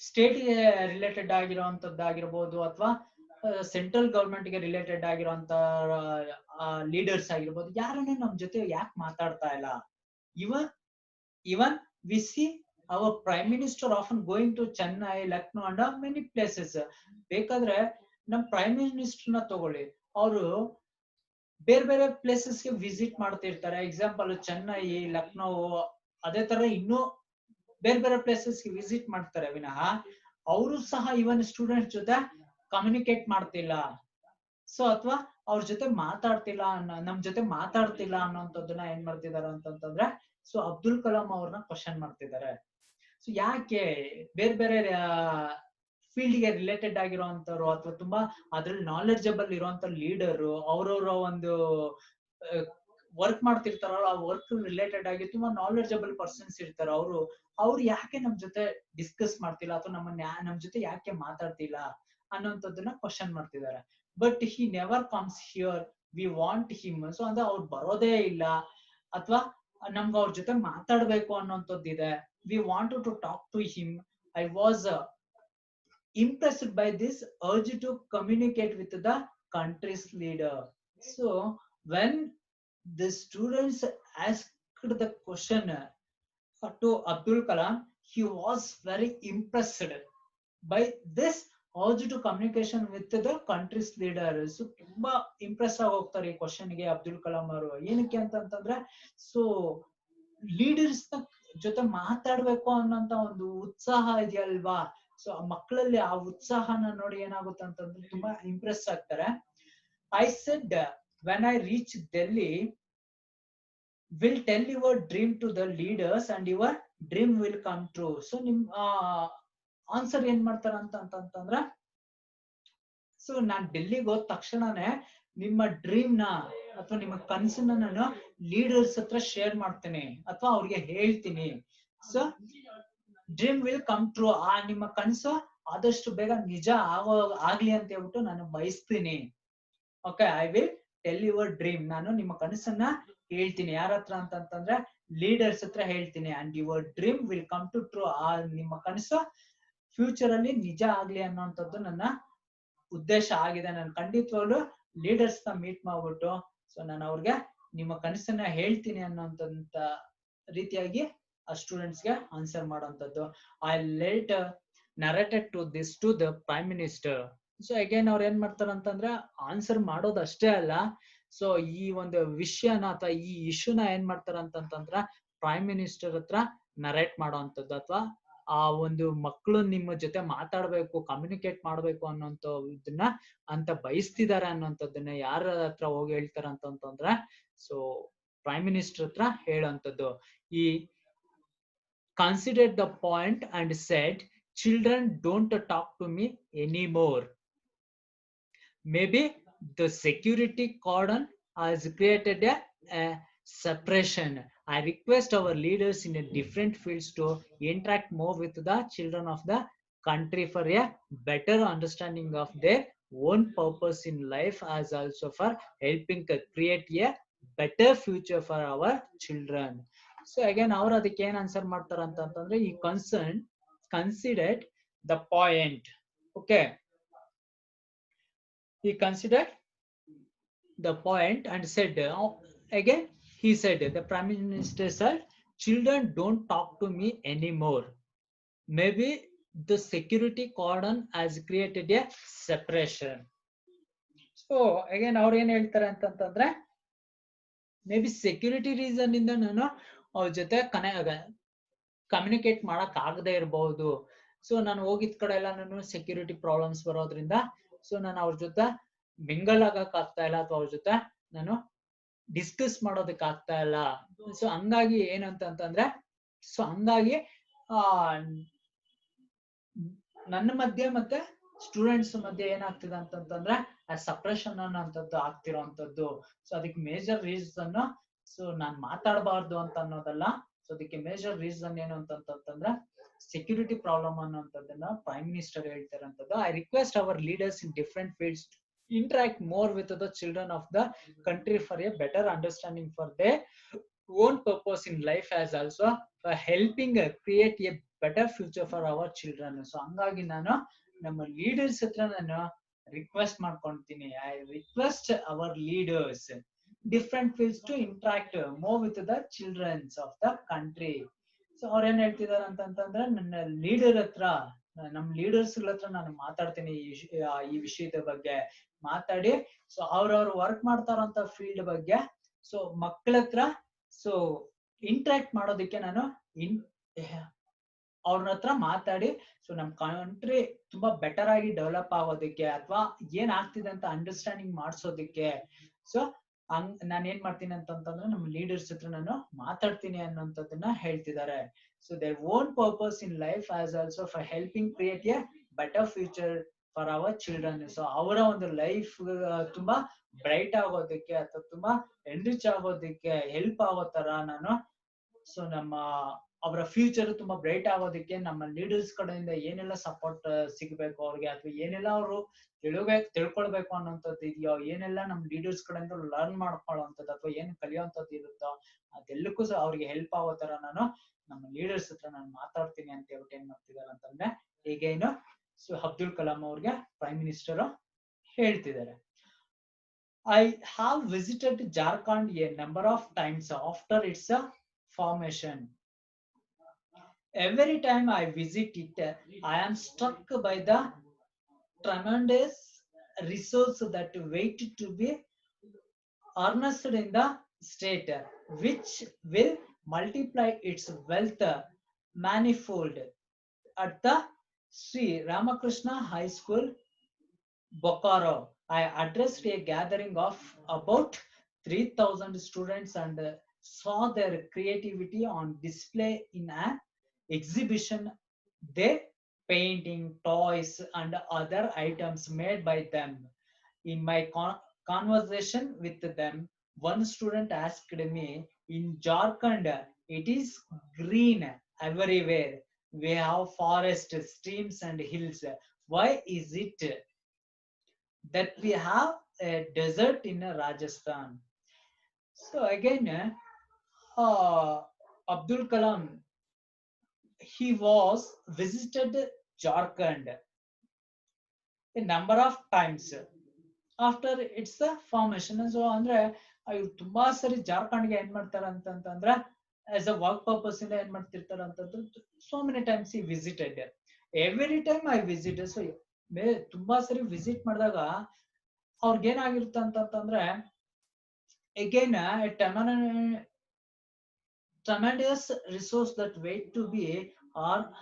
ಸ್ಟೇಟ್ ಗೆ ರಿಲೇಟೆಡ್ ಆಗಿರುವಂತದ್ದಾಗಿರ್ಬೋದು ಅಥವಾ ಸೆಂಟ್ರಲ್ ಗವರ್ಮೆಂಟ್ ಗೆ ರಿಲೇಟೆಡ್ ಆಗಿರುವಂತ ಲೀಡರ್ಸ್ ಆಗಿರ್ಬೋದು, ಯಾರನ್ನು ನಮ್ ಜೊತೆ ಯಾಕೆ ಮಾತಾಡ್ತಾ ಇಲ್ಲ? Even even we see our prime minister often going to Chennai, Lucknow and many places. ಬೇಕಾದ್ರೆ ನಮ್ ಪ್ರೈಮ್ ಮಿನಿಸ್ಟರ್ ನ ತಗೊಳ್ಳಿ, ಅವರು ಬೇರೆ ಬೇರೆ ಪ್ಲೇಸಸ್ ಗೆ ವಿಸಿಟ್ ಮಾಡ್ತಿರ್ತಾರೆ. ಎಕ್ಸಾಂಪಲ್ ಚೆನ್ನೈ, ಲಕ್ನೋ, ಅದೇ ತರ ಇನ್ನೂ ಬೇರೆ ಬೇರೆ ಪ್ಲೇಸಸ್ ಗೆ ವಿಸಿಟ್ ಮಾಡ್ತಾರೆ ವಿನಃ ಅವರು ಸಹ ಇವನ್ ಸ್ಟೂಡೆಂಟ್ಸ್ ಜೊತೆ ಕಮ್ಯುನಿಕೇಟ್ ಮಾಡ್ತಿಲ್ಲ. ಸೊ ಅಥವಾ ಅವ್ರ ಜೊತೆ ಮಾತಾಡ್ತಿಲ್ಲ ನಮ್ ಜೊತೆ ಮಾತಾಡ್ತಿಲ್ಲ ಅನ್ನೋಂಥದ್ದನ್ನ ಏನ್ ಮಾಡ್ತಿದಾರೆ ಅಂತಂತಂದ್ರೆ, ಸೊ ಅಬ್ದುಲ್ ಕಲಾಂ ಅವ್ರನ್ನ ಕ್ವಶನ್ ಮಾಡ್ತಿದ್ದಾರೆ. ಸೊ ಯಾಕೆ ಬೇರೆ ಬೇರೆ ಫೀಲ್ಡ್ ಗೆ ರಿಲೇಟೆಡ್ ಆಗಿರುವಂತವ್ರು ಅಥವಾ ತುಂಬಾ ಅದ್ರಲ್ಲಿ ನಾಲೆಡ್ಜಬಲ್ ಇರುವಂತ ಲೀಡರ್ ಅವ್ರವ್ರ ಒಂದು ವರ್ಕ್ ಮಾಡ್ತಿರ್ತಾರಲ್ಲ, ಆ ವರ್ಕ್ ರಿಲೇಟೆಡ್ ಆಗಿ ತುಂಬಾ ನಾಲೆಡ್ಜಬಲ್ ಪರ್ಸನ್ಸ್ ಇರ್ತಾರೆ. ಅವ್ರು ಯಾಕೆ ನಮ್ ಜೊತೆ ಡಿಸ್ಕಸ್ ಮಾಡ್ತಿಲ್ಲ ಅಥವಾ ನಮ್ ಜೊತೆ ಯಾಕೆ ಮಾತಾಡ್ತಿಲ್ಲ ಅನ್ನೋಂಥದ್ದನ್ನ ಕ್ವಶನ್ ಮಾಡ್ತಿದ್ದಾರೆ. But he never comes here, we want him. So ಅಂದ್ರೆ ಅವ್ರು ಬರೋದೇ ಇಲ್ಲ ಅಥವಾ ನಮ್ಗೆ ಅವ್ರ ಜೊತೆ ಮಾತಾಡ್ಬೇಕು ಅನ್ನೋಂಥದ್ದಿದೆ. We wanted to talk to him. I was impressed by this urge to communicate with the country's leader. So when the students asked the question to Abdul Kalam, he was very impressed by this urge to communication with the country's leader. So ತುಂಬಾ Impress ಆಗಿ ಹೋಗ್ತಾರೆ ಈ question ಗೆ ಅಬ್ದುಲ್ ಕಲಾಂ ಅವರು. ಏನಕ್ಕೆ ಅಂತಂತಂದ್ರೆ, so leaders ನ ಜೊತೆ ಮಾತಾಡ್ಬೇಕು ಅನ್ನೋಂತ ಒಂದು ಉತ್ಸಾಹ ಇದೆಯಲ್ವಾ, ಸೊ ಆ ಮಕ್ಕಳಲ್ಲಿ ಆ ಉತ್ಸಾಹನ ನೋಡಿ ಏನಾಗುತ್ತೆ ಅಂತಂದ್ರೆ ತುಂಬಾ ಇಂಪ್ರೆಸ್ ಆಗ್ತಾರೆ. I said when I reach Delhi, will tell your dream to the leaders and your dream will come true. So ನಿಮ್ ಆನ್ಸರ್ ಏನ್ ಮಾಡ್ತಾರ ಅಂತಂದ್ರೆ, ಸೊ ನಾನ್ ಡೆಲ್ಲಿಗೆ ಹೋದ ತಕ್ಷಣನೇ ನಿಮ್ಮ ಡ್ರೀಮ್ ನ ಅಥವಾ ನಿಮ್ಮ ಕನಸನ್ನ ನಾನು ಲೀಡರ್ಸ್ ಹತ್ರ ಶೇರ್ ಮಾಡ್ತೀನಿ ಅಥವಾ ಅವ್ರಿಗೆ ಹೇಳ್ತೀನಿ. So dream will come true, ಆ ನಿಮ್ಮ ಕನಸು ಆದಷ್ಟು ಬೇಗ ನಿಜ ಆಗ್ಲಿ ಅಂತ ಹೇಳ್ಬಿಟ್ಟು ನಾನು ಬಯಸ್ತೀನಿ. Okay, I will tell your dream, ನಾನು ನಿಮ್ಮ ಕನಸನ್ನ ಹೇಳ್ತೀನಿ. ಯಾರ ಹತ್ರ ಅಂತಂತಂದ್ರೆ ಲೀಡರ್ಸ್ ಹತ್ರ ಹೇಳ್ತೀನಿ. And your dream will come to true, ಆ ನಿಮ್ಮ ಕನಸು ಫ್ಯೂಚರ್ ಅಲ್ಲಿ ನಿಜ ಆಗ್ಲಿ ಅನ್ನೋಂಥದ್ದು ನನ್ನ ಉದ್ದೇಶ ಆಗಿದೆ. ನಾನು ಖಂಡಿತವಾಗ್ಲು ಲೀಡರ್ಸ್ ನ ಮೀಟ್ ಮಾಡ್ಬಿಟ್ಟು ಸೊ ನಾನು ಅವ್ರಿಗೆ ನಿಮ್ಮ ಕನಸನ್ನ ಹೇಳ್ತೀನಿ ಅನ್ನೋಂತ ರೀತಿಯಾಗಿ ಆ ಸ್ಟೂಡೆಂಟ್ಸ್ ಗೆ ಆನ್ಸರ್ ಮಾಡುವಂತದ್ದು. I late narrated to this to the prime minister. So again ಅವ್ರು ಏನ್ ಮಾಡ್ತಾರ ಅಂತಂದ್ರೆ ಆನ್ಸರ್ ಮಾಡೋದು ಅಷ್ಟೇ ಅಲ್ಲ, ಸೊ ಈ ಒಂದು ವಿಷಯನ ಅಥವಾ ಈ ಇಶ್ಯೂನ ಏನ್ ಮಾಡ್ತಾರ ಅಂತಂತಂದ್ರ ಪ್ರೈಮ್ ಮಿನಿಸ್ಟರ್ ಹತ್ರ ನರೇಟ್ ಮಾಡುವಂತದ್ದು ಅಥವಾ ಆ ಒಂದು ಮಕ್ಕಳು ನಿಮ್ಮ ಜೊತೆ ಮಾತಾಡ್ಬೇಕು, ಕಮ್ಯುನಿಕೇಟ್ ಮಾಡ್ಬೇಕು ಅನ್ನೋಂತ ಇದನ್ನ ಅಂತ ಬಯಸ್ತಿದ್ದಾರೆ ಅನ್ನೋಂಥದ್ದನ್ನ ಯಾರ ಹತ್ರ ಹೋಗಿ ಹೇಳ್ತಾರ ಅಂತಂತಂದ್ರೆ, ಸೊ ಪ್ರೈಮ್ ಮಿನಿಸ್ಟರ್ ಹತ್ರ ಹೇಳುವಂತದ್ದು. ಈ considered the point and said, children don't talk to me anymore. Maybe the security cordon has created a separation. I request our leaders in a different fields to interact more with the children of the country for a better understanding of their own purpose in life, as also for helping to create a better future for our children. So again ಅವ್ರು ಅದಕ್ಕೆ ಏನ್ answer ಮಾಡ್ತಾರ ಅಂತಂದ್ರೆ, ಈ concern considered the point. Okay, he considered the point and said, again he said, the prime minister said, children don't talk to me anymore. Maybe the security cordon has created a separation. So again ಅವ್ರು ಏನ್ ಹೇಳ್ತಾರೆ ಅಂತಂದ್ರೆ, may be security reason ಇಂದ ನಾನು ಅವ್ರ ಜೊತೆ communicate ಮಾಡಕ್ ಆಗದೆ ಇರಬಹುದು. ಸೊ ನಾನು ಹೋಗಿದ್ ಕಡೆ ಎಲ್ಲ ನಾನು ಸೆಕ್ಯೂರಿಟಿ ಪ್ರಾಬ್ಲಮ್ಸ್ ಬರೋದ್ರಿಂದ ಸೊ ನಾನು ಅವ್ರ ಜೊತೆ ಮಿಂಗಲ್ ಆಗಕ್ ಆಗ್ತಾ ಇಲ್ಲ ಅಥವಾ ಅವ್ರ ಜೊತೆ ನಾನು ಡಿಸ್ಕಸ್ ಮಾಡೋದಕ್ ಆಗ್ತಾ ಇಲ್ಲ. ಸೊ ಹಂಗಾಗಿ ಏನಂತಂದ್ರೆ, ಸೊ ಹಂಗಾಗಿ ನನ್ನ ಮಧ್ಯೆ ಮತ್ತೆ ಸ್ಟೂಡೆಂಟ್ಸ್ ಮಧ್ಯೆ ಏನಾಗ್ತಿದೆ ಅಂತಂದ್ರೆ ಸಪ್ರೆಷನ್ ಅನ್ನೋಂಥದ್ದು ಆಗ್ತಿರೋಂಥದ್ದು. ಸೊ ಅದಕ್ಕೆ ಮೇಜರ್ ರೀಸನ್ ಸೊ ನಾನ್ ಮಾತಾಡಬಾರ್ದು ಅಂತ ಅನ್ನೋದಲ್ಲ. ಸೊ ಅದಕ್ಕೆ ಮೇಜರ್ ರೀಸನ್ ಏನು ಅಂತಂತಂದ್ರೆ ಸೆಕ್ಯೂರಿಟಿ ಪ್ರಾಬ್ಲಮ್ ಅನ್ನೋಂಥದ್ದನ್ನ ಪ್ರೈಮ್ ಮಿನಿಸ್ಟರ್ ಹೇಳ್ತಾರಂಥದ್ದು. I request our leaders in different fields interact more with the children of the country for a better understanding for their own purpose in life, as also for helping create a better future for our children. So ಹಂಗಾಗಿ ನಾನು ನಮ್ಮ leaders ಹತ್ರ ನಾನು request ಮಾಡ್ಕೊಂತೀನಿ, I request our leaders different fields to interact more with the childrens of the country. So ಅವ್ರ ಏನ್ ಹೇಳ್ತಿದಾರೆ ಅಂತಂದ್ರೆ, ನನ್ನ ಲೀಡರ್ ಹತ್ರ, ನಮ್ ಲೀಡರ್ಸ್ ಹತ್ರ ನಾನು ಮಾತಾಡ್ತೀನಿ ಈ ವಿಷಯದ ಬಗ್ಗೆ ಮಾತಾಡಿ, ಸೊ ಅವ್ರವ್ರು ವರ್ಕ್ ಮಾಡ್ತಾರಂತ ಫೀಲ್ಡ್ ಬಗ್ಗೆ ಸೊ ಮಕ್ಕಳ ಹತ್ರ ಸೊ ಇಂಟ್ರಾಕ್ಟ್ ಮಾಡೋದಕ್ಕೆ ನಾನು ಅವ್ರ ಹತ್ರ ಮಾತಾಡಿ, ಸೊ ನಮ್ ಕಂಟ್ರಿ ತುಂಬಾ ಬೆಟರ್ ಆಗಿ ಡೆವಲಪ್ ಆಗೋದಕ್ಕೆ ಅಥವಾ ಏನ್ ಆಗ್ತಿದೆ ಅಂತ ಅಂಡರ್ಸ್ಟ್ಯಾಂಡಿಂಗ್ ಮಾಡ್ಸೋದಕ್ಕೆ ಸೊ ನಾನು ಏನ್ ಮಾಡ್ತೀನಿ ಅಂತಂದ್ರೆ ನಮ್ಮ ಲೀಡರ್ಸ್ ಹತ್ರ ನಾನು ಮಾತಾಡ್ತೀನಿ ಅನ್ನೋಂಥದ್ದನ್ನ ಹೇಳ್ತಿದ್ದಾರೆ. So their own purpose in life as also for helping create A better future for our children. So ಅವರ ಒಂದು ಲೈಫ್ ತುಂಬಾ ಬ್ರೈಟ್ ಆಗೋದಕ್ಕೆ ಅಥವಾ ತುಂಬಾ ಎನ್ರಿಚ್ ಆಗೋದಕ್ಕೆ ಹೆಲ್ಪ್ ಆಗೋ ತರ ನಾನು ಸೊ ನಮ್ಮ ಅವರ ಫ್ಯೂಚರ್ ತುಂಬಾ ಬ್ರೈಟ್ ಆಗೋದಕ್ಕೆ ನಮ್ಮ ಲೀಡರ್ಸ್ ಕಡೆಯಿಂದ ಏನೆಲ್ಲ ಸಪೋರ್ಟ್ ಸಿಗ್ಬೇಕು ಅವ್ರಿಗೆ, ಅಥವಾ ಏನೆಲ್ಲ ಅವರು ತಿಳ್ಕೊಳ್ಬೇಕು ಅನ್ನೋಂಥದ್ದು ಇದೆಯೋ, ಏನೆಲ್ಲ ನಮ್ ಲೀಡರ್ಸ್ ಕಡೆಯಿಂದ ಲರ್ನ್ ಮಾಡ್ಕೊಳ್ಳೋಂಥದ್ದು ಅಥವಾ ಏನ್ ಕಲಿಯೋಂಥದ್ದು ಇರುತ್ತೋ ಅದೆಲ್ಲಕ್ಕೂ ಸಹ ಅವ್ರಿಗೆ ಹೆಲ್ಪ್ ಆಗೋ ತರ ನಾನು ನಮ್ಮ ಲೀಡರ್ಸ್ ಹತ್ರ ನಾನು ಮಾತಾಡ್ತೀನಿ ಅಂತ ಹೇಳ್ಬಿಟ್ಟು ಏನ್ ಮಾಡ್ತಿದಾರೆ ಅಂತಂದ್ರೆ ಈಗೇನು ಸೊ ಅಬ್ದುಲ್ ಕಲಾಂ ಅವ್ರಿಗೆ ಪ್ರೈಮ್ ಮಿನಿಸ್ಟರ್ ಹೇಳ್ತಿದ್ದಾರೆ. I have visited Jharkhand a number of times after its formation. Every time I visit it, I am struck by the tremendous resource that wait to be harnessed in the state, which will multiply its wealth manifold. At the Sri Ramakrishna High School, Bokaro, I addressed a gathering of about 3,000 students and saw their creativity on display in an exhibition. Their painting, toys, and other items made by them. In my conversation with them, one student asked me, in Jharkhand, it is green everywhere. We have forests, streams, and hills. Why is it that we have a desert in Rajasthan? So again, Abdul Kalam, he was visited Jharkhand a number of times after its formation. So ಅಂದ್ರೆ ಇವ್ರು ತುಂಬಾ ಸರಿ ಜಾರ್ಖಂಡ್ಗೆ ಏನ್ ಮಾಡ್ತಾರೆ ಅಂತಂದ್ರೆ as a work purpose ಇಂದ ಏನ್ ಮಾಡ್ತಿರ್ತಾರೆ ಅಂತಂದ್ರೆ so many times he visited. Every time I visited, so ತುಂಬಾ ಸರಿ ವಿಸಿಟ್ ಮಾಡಿದಾಗ ಅವ್ರಿಗೆ ಏನಾಗಿರುತ್ತೆ ಅಂತಂದ್ರೆ again a tremendous resource that wait to be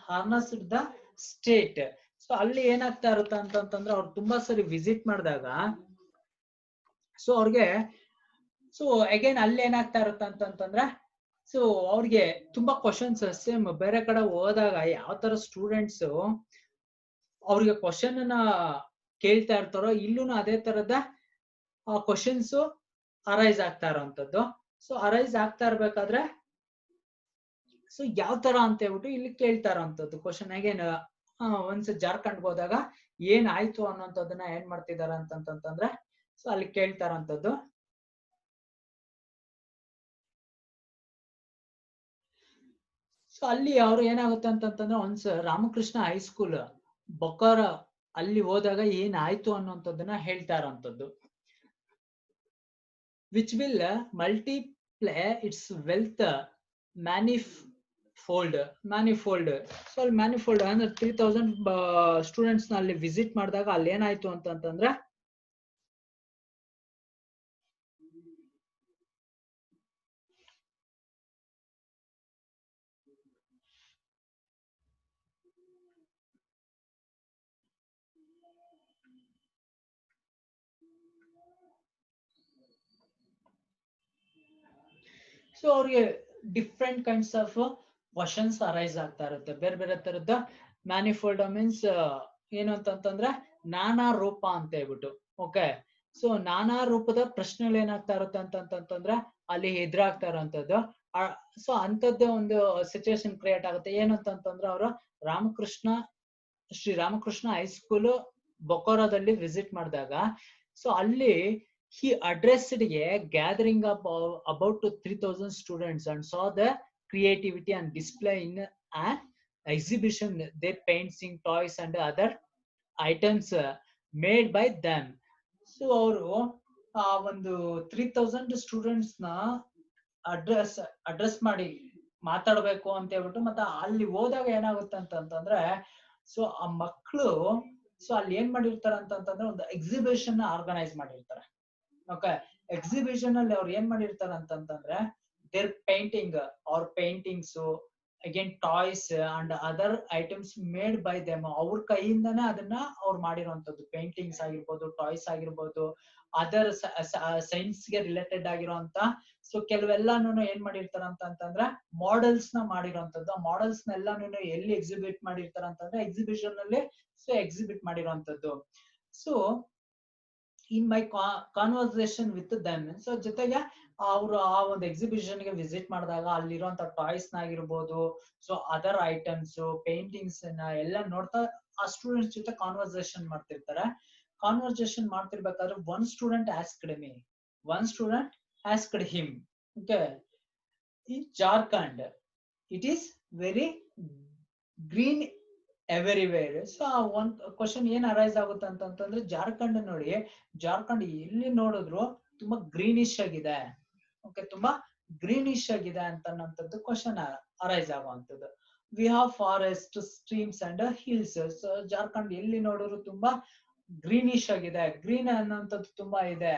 harnessed the state. So ಅಲ್ಲಿ ಏನಾಗ್ತಾ ಇರುತ್ತೆ ಅಂತಂದ್ರೆ ಅವ್ರು ತುಂಬಾ ಸರಿ ವಿಸಿಟ್ ಮಾಡಿದಾಗ ಸೊ ಅವ್ರಿಗೆ ಸೊ ಅಗೇನ್ ಅಲ್ಲಿ ಏನಾಗ್ತಾ ಇರುತ್ತೆ ಅಂತಂದ್ರೆ ಸೊ ಅವ್ರಿಗೆ ತುಂಬಾ ಕ್ವಶನ್ಸ್ ಸೇಮ್ ಬೇರೆ ಕಡೆ ಹೋದಾಗ ಯಾವ ತರ ಸ್ಟೂಡೆಂಟ್ಸ್ ಅವ್ರಿಗೆ ಕ್ವಶನ್ ಅನ್ನ ಕೇಳ್ತಾ ಇರ್ತಾರೋ ಇಲ್ಲೂ ಅದೇ ತರದ ಕ್ವಶನ್ಸ್ ಅರೈಸ್ ಆಗ್ತಾ ಇರೋಂಥದ್ದು. ಸೊ ಅರೈಸ್ ಆಗ್ತಾ ಇರ್ಬೇಕಾದ್ರೆ ಸೊ ಯಾವ ತರ ಅಂತ ಹೇಳ್ಬಿಟ್ಟು ಇಲ್ಲಿ ಕೇಳ್ತಾ ಇರೋಂಥದ್ದು ಕ್ವಶನ್ ಅಗೇನ್ ಒಂದ್ಸ ಜಾರ್ಖಂಡ್ಗೆ ಹೋದಾಗ ಏನ್ ಆಯ್ತು ಅನ್ನೋಂಥದ್ದನ್ನ ಏನ್ ಮಾಡ್ತಿದಾರೆ ಅಂತಂತಂದ್ರೆ ಸೊ ಅಲ್ಲಿ ಕೇಳ್ತಾ ಇರೋಂಥದ್ದು. ಸೊ ಅಲ್ಲಿ ಅವ್ರು ಏನಾಗುತ್ತೆ ಅಂತಂತಂದ್ರೆ ಒಂದ್ಸ ರಾಮಕೃಷ್ಣ ಹೈಸ್ಕೂಲ್ ಬೊಕಾರ ಅಲ್ಲಿ ಹೋದಾಗ ಏನ್ ಆಯ್ತು ಅನ್ನೋಂಥದ್ದನ್ನ ಹೇಳ್ತಾ ಇರೋಂಥದ್ದು. Which will multiply its wealth manifold. So ಅಲ್ಲಿ ಮ್ಯಾನಿಫೋಲ್ಡ್ ಅಂದ್ರೆ 3,000 ಸ್ಟೂಡೆಂಟ್ಸ್ ನ ಅಲ್ಲಿ ವಿಸಿಟ್ ಮಾಡಿದಾಗ ಅಲ್ಲಿ ಏನಾಯ್ತು ಅಂತಂದ್ರೆ ಸೊ ಅವ್ರಿಗೆ different kinds of questions arise ಆಗ್ತಾ ಇರುತ್ತೆ. ಬೇರೆ ಬೇರೆ ತರದ ಮ್ಯಾನಿಫೋಲ್ಡ್ ಮೀನ್ಸ್ ಏನು ಅಂತಂತಂದ್ರೆ ನಾನಾ ರೂಪ ಅಂತ ಹೇಳ್ಬಿಟ್ಟು. ಓಕೆ, ಸೊ ನಾನಾ ರೂಪದ ಪ್ರಶ್ನೆಗಳು ಏನಾಗ್ತಾ ಇರುತ್ತೆ ಅಂತಂತಂದ್ರೆ ಅಲ್ಲಿ ಎದುರಾಗ್ತಾ ಇರೋಂಥದ್ದು. ಸೊ ಅಂತದ್ದೇ ಒಂದು ಸಿಚುವೇಶನ್ ಕ್ರಿಯೇಟ್ ಆಗುತ್ತೆ. ಏನಂತಂತಂದ್ರೆ ಅವರು ಶ್ರೀ ರಾಮಕೃಷ್ಣ ಹೈಸ್ಕೂಲ್ ಬೊಕೋರಾದಲ್ಲಿ ವಿಸಿಟ್ ಮಾಡಿದಾಗ ಸೊ ಅಲ್ಲಿ he addressed a gathering of about 3,000 students and saw the creativity and display in an exhibition, their painting, toys and other items made by them. So ಅವರು ಆ ಒಂದು 3,000 students ನ address ಮಾಡಿ ಮಾತಾಡ್ಬೇಕು ಅಂತ ಹೇಳ್ಬಿಟ್ಟು, ಮತ್ತೆ ಅಲ್ಲಿ ಹೋದಾಗ ಏನಾಗುತ್ತೆ ಅಂತಂದ್ರೆ, ಸೊ ಆ ಮಕ್ಕಳು ಸೊ ಅಲ್ಲಿ ಏನ್ ಮಾಡಿರ್ತಾರೆ ಅಂತಂದ್ರೆ ಒಂದು ಎಕ್ಸಿಬಿಷನ್ ಆರ್ಗನೈಸ್ ಮಾಡಿರ್ತಾರೆ. ಓಕೆ, ಎಕ್ಸಿಬಿಷನ್ ಅಲ್ಲಿ ಅವ್ರು ಏನ್ ಮಾಡಿರ್ತಾರೆ ಅಂತಂದ್ರೆ ದೇರ್ ಪೇಂಟಿಂಗ್ ಅವ್ರ paintings again toys and other items made by them, ಅವ್ರ ಕೈಯಿಂದಾನೇ ಅದನ್ನ ಅವ್ರು ಮಾಡಿರುವಂತದ್ದು. ಪೇಂಟಿಂಗ್ಸ್ ಆಗಿರ್ಬೋದು, ಟಾಯ್ಸ್ ಆಗಿರ್ಬೋದು, ಅದರ್ ಸೈನ್ಸ್ ಗೆ ರಿಲೇಟೆಡ್ ಆಗಿರುವಂತ ಸೊ ಕೆಲವೆಲ್ಲಾನು ಏನ್ ಮಾಡಿರ್ತಾರ ಅಂತಂದ್ರೆ ಮಾಡೆಲ್ಸ್ ನ ಮಾಡಿರುವಂತದ್ದು. ಆ ಮಾಡೆಲ್ಸ್ ನೆಲ್ಲಾನು ಎಲ್ಲಿ ಎಕ್ಸಿಬಿಟ್ ಮಾಡಿರ್ತಾರ ಅಂತಂದ್ರೆ ಎಕ್ಸಿಬಿಷನ್ ಅಲ್ಲಿ ಸೊ ಎಕ್ಸಿಬಿಟ್ ಮಾಡಿರುವಂತದ್ದು. So in my conversation with them, so ಜೊತೆಗೆ ಅವರು ಆ ಒಂದು ಎಕ್ಸಿಬಿಷನ್ ಗೆ ವಿಸಿಟ್ ಮಾಡಿದಾಗ ಅಲ್ಲಿರುವಂತ ಟಾಯ್ಸ್ ನ ಆಗಿರ್ಬೋದು, ಸೊ ಅದರ್ ಐಟಮ್ಸ್, ಪೇಂಟಿಂಗ್ಸ್ ನ ಎಲ್ಲ ನೋಡ್ತಾ ಆ ಸ್ಟೂಡೆಂಟ್ಸ್ ಜೊತೆ ಕಾನ್ವರ್ಸೇಷನ್ ಮಾಡ್ತಿರ್ತಾರೆ. ಕಾನ್ವರ್ಸೇಷನ್ ಮಾಡ್ತಿರ್ಬೇಕಾದ್ರೆ one student asked him, okay, in Jharkhand it is very green everywhere. So ಆ ಒಂದ್ ಕ್ವಶನ್ ಏನ್ ಅರೈಸ್ ಆಗುತ್ತೆ ಅಂತಂದ್ರೆ, ಜಾರ್ಖಂಡ್ ನೋಡಿ, ಜಾರ್ಖಂಡ್ ಎಲ್ಲಿ ನೋಡಿದ್ರು ತುಂಬಾ ಗ್ರೀನಿಶ್ ಆಗಿದೆ, ಓಕೆ, ತುಂಬಾ ಗ್ರೀನಿಶ್ ಆಗಿದೆ ಅಂತನ್ನಂಥದ್ದು ಕ್ವಶನ್ ಅರೈಸ್ ಆಗುವಂತದ್ದು. We have forest, streams and hills. So Jharkhand ಎಲ್ಲಿ ನೋಡಿದ್ರು ತುಂಬಾ ಗ್ರೀನಿಶ್ ಆಗಿದೆ, ಗ್ರೀನ್ ಅನ್ನೋಂಥದ್ದು ತುಂಬಾ ಇದೆ.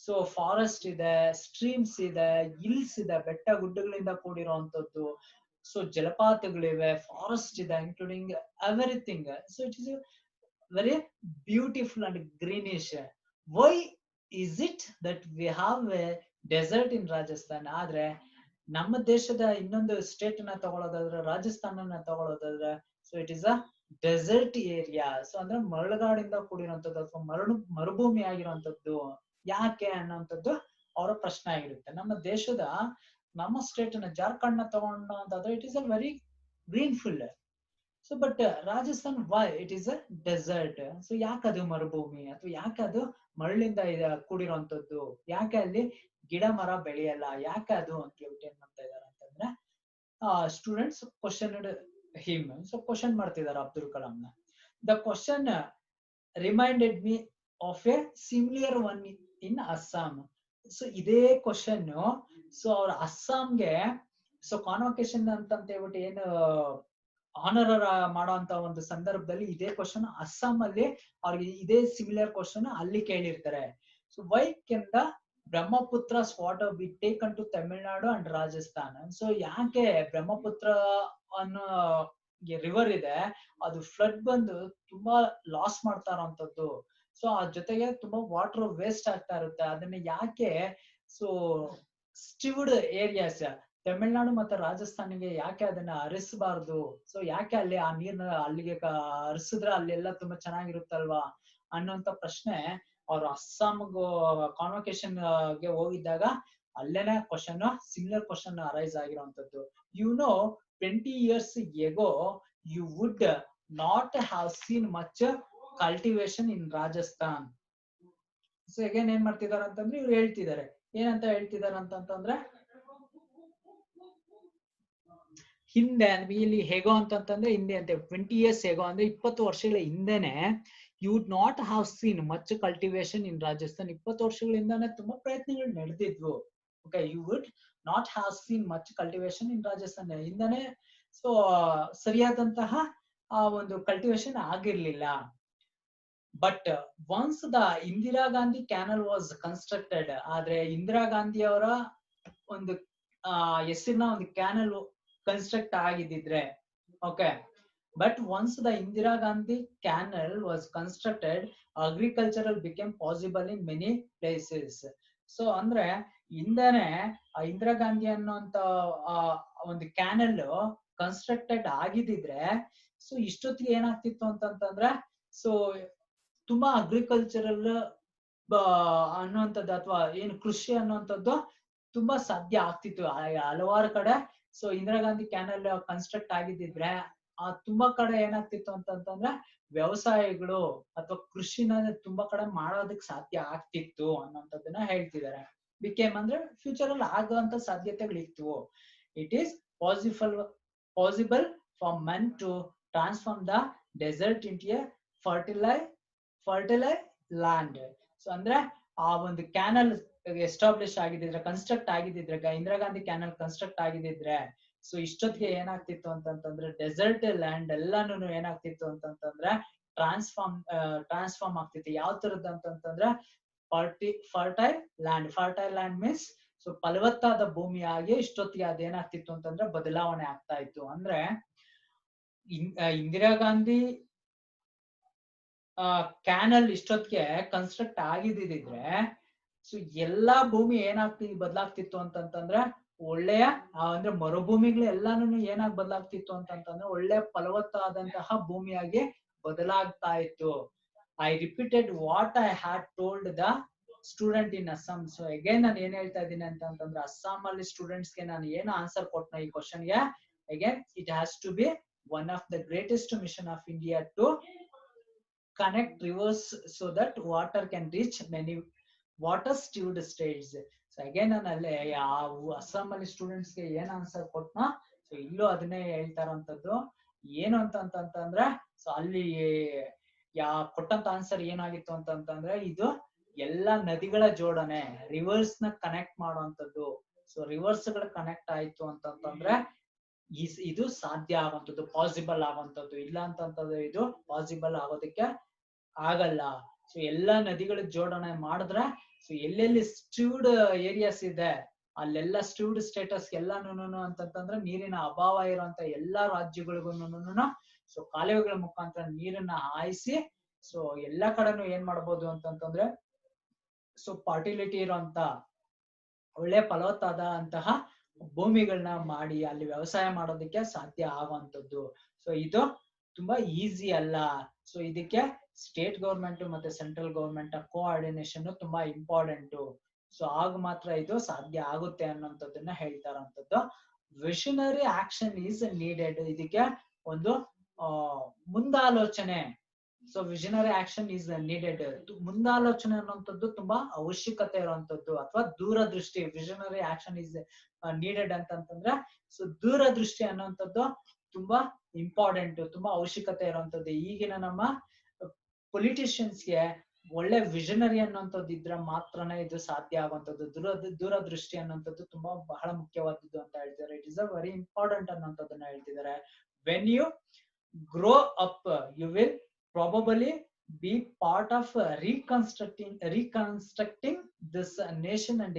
ಸೊ ಫಾರೆಸ್ಟ್ ಇದೆ, ಸ್ಟ್ರೀಮ್ಸ್ ಇದೆ, ಹಿಲ್ಸ್ ಇದೆ, ಬೆಟ್ಟ ಗುಡ್ಡಗಳಿಂದ ಕೂಡಿರುವಂತದ್ದು. ಸೊ ಜಲಪಾತಗಳಿವೆ, ಫಾರೆಸ್ಟ್ ಇದೆ, including everything. So it is very beautiful and greenish. Why is it that we have a desert in Rajasthan? ಆದ್ರೆ ನಮ್ಮ ದೇಶದ ಇನ್ನೊಂದು ಸ್ಟೇಟ್ ನ ತಗೊಳ್ಳೋದಾದ್ರೆ, ರಾಜಸ್ಥಾನ ತಗೊಳ್ಳೋದಾದ್ರೆ, so it is a dessert area. So ಅಂದ್ರೆ ಮರಳುಗಾಡಿಂದ ಕೂಡಿರುವಂತದ್ದು ಅಥವಾ ಮರುಭೂಮಿ ಆಗಿರುವಂತದ್ದು. ಯಾಕೆ ಅನ್ನೋಂಥದ್ದು ಅವರ ಪ್ರಶ್ನೆ ಆಗಿರುತ್ತೆ. ನಮ್ಮ ದೇಶದ ನಮ್ಮ ಸ್ಟೇಟ್ ನ ಜಾರ್ಖಂಡ್ ನ ತಗೊಂಡಾದ್ರೆ it is a very greenful. So but Rajasthan, why it is a desert? So ಯಾಕೆ ಅದು ಮರುಭೂಮಿ ಅಥವಾ ಯಾಕೆ ಅದು ಮರಳಿಂದ ಕೂಡಿರುವಂತದ್ದು? ಯಾಕೆ ಅಲ್ಲಿ ಗಿಡ ಮರ ಬೆಳೆಯಲ್ಲ? ಯಾಕೆ ಅದು ಅಂತ ಹೇಳ್ಬಿಟ್ಟು ಏನ್ ಮಾಡ್ತಾ ಇದಾರೆ ಅಂತಂದ್ರೆ, students question him. So question ಮಾಡ್ತಿದ್ದಾರೆ ಅಬ್ದುಲ್ ಕಲಾಂ ನ. The question reminded me of A similar one in Assam. So ಇದೇ ಕ್ವಶನ್ ಸೊ ಅವ್ರ ಅಸ್ಸಾಂಗೆ ಸೊ ಕಾನ್ವೊಕೇಶನ್ ಅಂತ ಹೇಳ್ಬಿಟ್ಟು ಏನು ಆನರ್ ಮಾಡುವಂತ ಒಂದು ಸಂದರ್ಭದಲ್ಲಿ ಇದೇ ಕ್ವಶನ್ ಅಸ್ಸಾಂ ಅಲ್ಲಿ ಅವ್ರಿಗೆ ಇದೇ ಸಿಮಿಲರ್ ಕ್ವಶನ್ ಅಲ್ಲಿ ಕೇಳಿರ್ತಾರೆ. So why can the Brahmaputra's water be taken to Tamil Nadu and Rajasthan? So ಯಾಕೆ ಬ್ರಹ್ಮಪುತ್ರ ಅನ್ನೋ ರಿವರ್ ಇದೆ, ಅದು ಫ್ಲಡ್ ಬಂದು ತುಂಬಾ ಲಾಸ್ ಮಾಡ್ತಾ ಇರೋಂಥದ್ದು. ಸೊ ಆ ಜೊತೆಗೆ ತುಂಬಾ ವಾಟರ್ ವೇಸ್ಟ್ ಆಗ್ತಾ ಇರುತ್ತೆ. ಅದನ್ನ ಯಾಕೆ ಸೊ ಸ್ಟಿವ್ಡ್ ಏರಿಯಾಸ್ ತಮಿಳ್ನಾಡು ಮತ್ತೆ ರಾಜಸ್ಥಾನಿಗೆ ಯಾಕೆ ಅದನ್ನ ಹರಿಸಬಾರ್ದು? ಸೊ ಯಾಕೆ ಅಲ್ಲಿ ಆ ನೀರ್ನ ಅಲ್ಲಿಗೆ ಹರಿಸಿದ್ರೆ ಅಲ್ಲೆಲ್ಲ ತುಂಬಾ ಚೆನ್ನಾಗಿರುತ್ತಲ್ವಾ ಅನ್ನೋಂತ ಪ್ರಶ್ನೆ ಅವ್ರು ಅಸ್ಸಾಂ ಕಾನ್ವೊಕೇಶನ್ ಗೆ ಹೋಗಿದ್ದಾಗ ಅಲ್ಲೇನೆ ಕ್ವಶನ್, ಸಿಮಿಲರ್ ಕ್ವಶನ್ ಅರೈಸ್ ಆಗಿರುವಂತದ್ದು. You know 20 years ago you would not have seen much cultivation in Rajasthan. So again ಏನ್ ಮಾಡ್ತಿದಾರೆ ಅಂತಂದ್ರೆ ಇವ್ರು ಹೇಳ್ತಿದ್ದಾರೆ, ಏನಂತ ಹೇಳ್ತಿದಾರೆ ಅಂತಂದ್ರೆ, ಹಿಂದೆ ಇಲ್ಲಿ ಹೇಗೋ ಅಂತಂದ್ರೆ ಹಿಂದೆ ಅಂತ 20 years ಹೇಗೋ ಅಂದ್ರೆ 20 ವರ್ಷಗಳ ಹಿಂದೆನೆ you would not have seen much cultivation in Rajasthan. 20 ವರ್ಷಗಳಿಂದಾನೆ ತುಂಬಾ ಪ್ರಯತ್ನಗಳು ನಡೆದಿದ್ವು. Okay, you would not have seen much cultivation in Rajasthan. ಹಿಂದಾನೆ ಸೊ ಸರಿಯಾದಂತಹ ಆ ಒಂದು ಕಲ್ಟಿವೇಶನ್ ಆಗಿರ್ಲಿಲ್ಲ. But once the Indira Gandhi canal was constructed, ಆದ್ರೆ ಇಂದಿರಾ ಗಾಂಧಿ ಅವರ ಒಂದು ಹೆಸರಿನ ಒಂದು ಕ್ಯಾನಲ್ ಕನ್ಸ್ಟ್ರಕ್ಟ್ ಆಗಿದ್ದಿದ್ರೆ, okay, but once the Indira Gandhi canal was constructed agricultural became possible in many places. So ಅಂದ್ರೆ ಹಿಂದೆನೆ ಇಂದಿರಾ ಗಾಂಧಿ ಅನ್ನೋಂತ ಒಂದು ಕ್ಯಾನಲ್ ಕನ್ಸ್ಟ್ರಕ್ಟೆಡ್ ಆಗಿದ್ದಿದ್ರೆ ಸೊ ಇಷ್ಟೊತ್ತಿಗೆ ಏನಾಗ್ತಿತ್ತು ಅಂತಂದ್ರೆ ಸೊ ತುಂಬಾ ಅಗ್ರಿಕಲ್ಚರಲ್ ಅನ್ನುವಂಥದ್ದು ಅಥವಾ ಏನು ಕೃಷಿ ಅನ್ನುವಂಥದ್ದು ತುಂಬಾ ಸಾಧ್ಯ ಆಗ್ತಿತ್ತು ಹಲವಾರು ಕಡೆ. So Indira Gandhi canal construct ಆಗಿದ್ದಿದ್ರೆ ತುಂಬಾ ಕಡೆ ಏನಾಗ್ತಿತ್ತು ಅಂತಂದ್ರೆ ವ್ಯವಸಾಯಗಳು ಅಥವಾ ಕೃಷಿನ ತುಂಬಾ ಕಡೆ ಮಾಡೋದಕ್ಕೆ ಸಾಧ್ಯ ಆಗ್ತಿತ್ತು ಅನ್ನೋಂಥದ್ದನ್ನ ಹೇಳ್ತಿದ್ದಾರೆ. ಬಿಕೇಮ್ ಅಂದ್ರೆ ಫ್ಯೂಚರ್ ಅಲ್ಲಿ ಆಗುವಂತ ಸಾಧ್ಯತೆಗಳಿತ್ತು. It is possible for men to transform the desert into a fertilise land. So ಅಂದ್ರೆ ಆ ಒಂದು ಕ್ಯಾನಲ್ ಎಸ್ಟಾಬ್ಲಿಷ್ ಆಗಿದ್ರೆ, ಕನ್ಸ್ಟ್ರಕ್ಟ್ ಆಗಿದ್ರೆ, ಇಂದಿರಾ ಗಾಂಧಿ ಕ್ಯಾನಲ್ ಕನ್ಸ್ಟ್ರಕ್ಟ್ ಆಗಿದ್ರೆ, ಸೊ ಇಷ್ಟೊತ್ತಿಗೆ ಏನಾಗ್ತಿತ್ತು ಅಂತಂತಂದ್ರೆ ಡೆಸರ್ಟ್ ಲ್ಯಾಂಡ್ ಎಲ್ಲಾನು ಏನಾಗ್ತಿತ್ತು ಅಂತಂತಂದ್ರೆ ಟ್ರಾನ್ಸ್ಫಾರ್ಮ್ ಆಗ್ತಿತ್ತು. ಯಾವ ತರದ್ದು ಅಂತಂತಂದ್ರೆ ಫರ್ಟೈಲ್ ಲ್ಯಾಂಡ್ ಮೀನ್ಸ್ ಸೊ ಫಲವತ್ತಾದ ಭೂಮಿಯಾಗಿ ಇಷ್ಟೊತ್ತಿಗೆ ಅದೇನಾಗ್ತಿತ್ತು ಅಂತಂದ್ರೆ ಬದಲಾವಣೆ ಆಗ್ತಾ ಇತ್ತು. ಅಂದ್ರೆ ಇಂದಿರಾ ಗಾಂಧಿ ಕ್ಯಾನಲ್ ಇಷ್ಟೊತ್ತಿಗೆ ಕನ್ಸ್ಟ್ರಕ್ಟ್ ಆಗಿದ್ದಿದ್ರೆ ಸೊ ಎಲ್ಲಾ ಭೂಮಿ ಬದಲಾಗ್ತಿತ್ತು ಅಂತಂತಂದ್ರೆ ಒಳ್ಳೆಯ ಅಂದ್ರೆ ಮರುಭೂಮಿಗಳು ಎಲ್ಲಾನು ಏನಾಗಿ ಬದಲಾಗ್ತಿತ್ತು ಅಂತಂತಂದ್ರೆ ಒಳ್ಳೆ ಫಲವತ್ತಾದಂತಹ ಭೂಮಿಯಾಗಿ ಬದಲಾಗ್ತಾ ಇತ್ತು. I repeated what I had told the student in Assam. So again ನಾನು ಏನ್ ಹೇಳ್ತಾ ಇದ್ದೀನಿ ಅಂತಂದ್ರೆ ಅಸ್ಸಾಂ ಅಲ್ಲಿ ಸ್ಟೂಡೆಂಟ್ಸ್ ಗೆ ನಾನು ಏನು ಆನ್ಸರ್ ಕೊಟ್ಟನ ಈ ಕ್ವಶನ್ ಗೆ, again it has to be one of the greatest mission of India to connect rivers so that water can reach many water stewed states. So again ನಾನು ಅಲ್ಲೇ ಅಸ್ಸಾಂ ಅಲ್ಲಿ ಸ್ಟೂಡೆಂಟ್ಸ್ ಗೆ ಏನ್ ಆನ್ಸರ್ ಕೊಟ್ನಾ, ಸೊ ಇಲ್ಲೂ ಅದನ್ನೇ ಹೇಳ್ತಾ ಇರೋಂಥದ್ದು. ಏನು ಅಂತಂದ್ರೆ ಸೊ ಅಲ್ಲಿ ಕೊಟ್ಟಂತ ಆನ್ಸರ್ ಏನಾಗಿತ್ತು ಅಂತಂತಂದ್ರೆ ಇದು ಎಲ್ಲಾ ನದಿಗಳ ಜೋಡಣೆ, ರಿವರ್ಸ್ ನ ಕನೆಕ್ಟ್ ಮಾಡುವಂತದ್ದು. ಸೊ ರಿವರ್ಸ್ ಗಳು ಕನೆಕ್ಟ್ ಆಯ್ತು ಅಂತಂತಂದ್ರೆ ಇದು ಸಾಧ್ಯ ಆಗುವಂಥದ್ದು, ಪಾಸಿಬಲ್ ಆಗುವಂಥದ್ದು. ಇಲ್ಲ ಅಂತಂತಂದ್ರೆ ಇದು ಪಾಸಿಬಲ್ ಆಗೋದಕ್ಕೆ ಆಗಲ್ಲ. ಸೊ ಎಲ್ಲಾ ನದಿಗಳ ಜೋಡಣೆ ಮಾಡಿದ್ರೆ ಸೊ ಎಲ್ಲೆಲ್ಲಿ ಸ್ಟ್ಯೂಡ್ ಏರಿಯಾಸ್ ಇದೆ ಅಲ್ಲೆಲ್ಲ ಸ್ಟ್ಯೂಡ್ ಸ್ಟೇಟಸ್ ಎಲ್ಲಾನು ಅಂತಂತಂದ್ರೆ ನೀರಿನ ಅಭಾವ ಇರುವಂತ ಎಲ್ಲಾ ರಾಜ್ಯಗಳಿಗೂ ಸೊ ಕಾಲುವೆಗಳ ಮುಖಾಂತರ ನೀರನ್ನ ಹಾಯಿಸಿ ಸೊ ಎಲ್ಲಾ ಕಡೆನೂ ಏನ್ ಮಾಡ್ಬೋದು ಅಂತಂತಂದ್ರೆ ಸೊ ಫರ್ಟಿಲಿಟಿ ಇರುವಂತ ಒಳ್ಳೆ ಫಲವತ್ತಾದ ಅಂತಹ ಭೂಮಿಗಳನ್ನ ಮಾಡಿ ಅಲ್ಲಿ ವ್ಯವಸಾಯ ಮಾಡೋದಕ್ಕೆ ಸಾಧ್ಯ ಆಗುವಂತದ್ದು. ಸೊ ಇದು ತುಂಬಾ ಈಸಿ ಅಲ್ಲ. ಸೊ ಇದಕ್ಕೆ ಸ್ಟೇಟ್ ಗೌರ್ಮೆಂಟ್ ಮತ್ತೆ ಸೆಂಟ್ರಲ್ ಗೌರ್ಮೆಂಟ್ ಕೋಆರ್ಡಿನೇಷನ್ ತುಂಬಾ ಇಂಪಾರ್ಟೆಂಟ್. ಸೊ ಆಗ ಮಾತ್ರ ಇದು ಸಾಧ್ಯ ಆಗುತ್ತೆ ಅನ್ನೋಂಥದ್ದನ್ನ ಹೇಳ್ತಾ ಇರೋಂಥದ್ದು. Visionary action is needed. ಇದಕ್ಕೆ ಒಂದು ಮುಂದಾಲೋಚನೆ. So visionary action is needed. ಮುಂದಾಲೋಚನೆ ಅನ್ನುವಂಥದ್ದು ತುಂಬಾ ಅವಶ್ಯಕತೆ ಇರುವಂತದ್ದು ಅಥವಾ ದೂರದೃಷ್ಟಿ. ವಿಷನರಿ ಆಕ್ಷನ್ ಈಸ್ ನೀಡೆಡ್ ಅಂತಂತಂದ್ರೆ ಸೊ ದೂರದೃಷ್ಟಿ ಅನ್ನುವಂಥದ್ದು ತುಂಬಾ ಇಂಪಾರ್ಟೆಂಟ್, ತುಂಬಾ ಅವಶ್ಯಕತೆ ಇರುವಂತದ್ದು. ಈಗಿನ ನಮ್ಮ ಪೊಲಿಟಿಷಿಯನ್ಸ್ಗೆ ಒಳ್ಳೆ ವಿಷನರಿ ಅನ್ನುವಂಥದ್ದು ಇದ್ರೆ ಮಾತ್ರನೇ ಇದು ಸಾಧ್ಯ ಆಗುವಂಥದ್ದು. ದೂರದೃಷ್ಟಿ ಅನ್ನುವಂಥದ್ದು ತುಂಬಾ ಬಹಳ ಮುಖ್ಯವಾದದ್ದು ಅಂತ ಹೇಳ್ತಿದ್ದಾರೆ. It is a very important ಅನ್ನುವಂಥದ್ದನ್ನ ಹೇಳ್ತಿದ್ದಾರೆ. When you grow up you will probably be part of reconstructing this nation and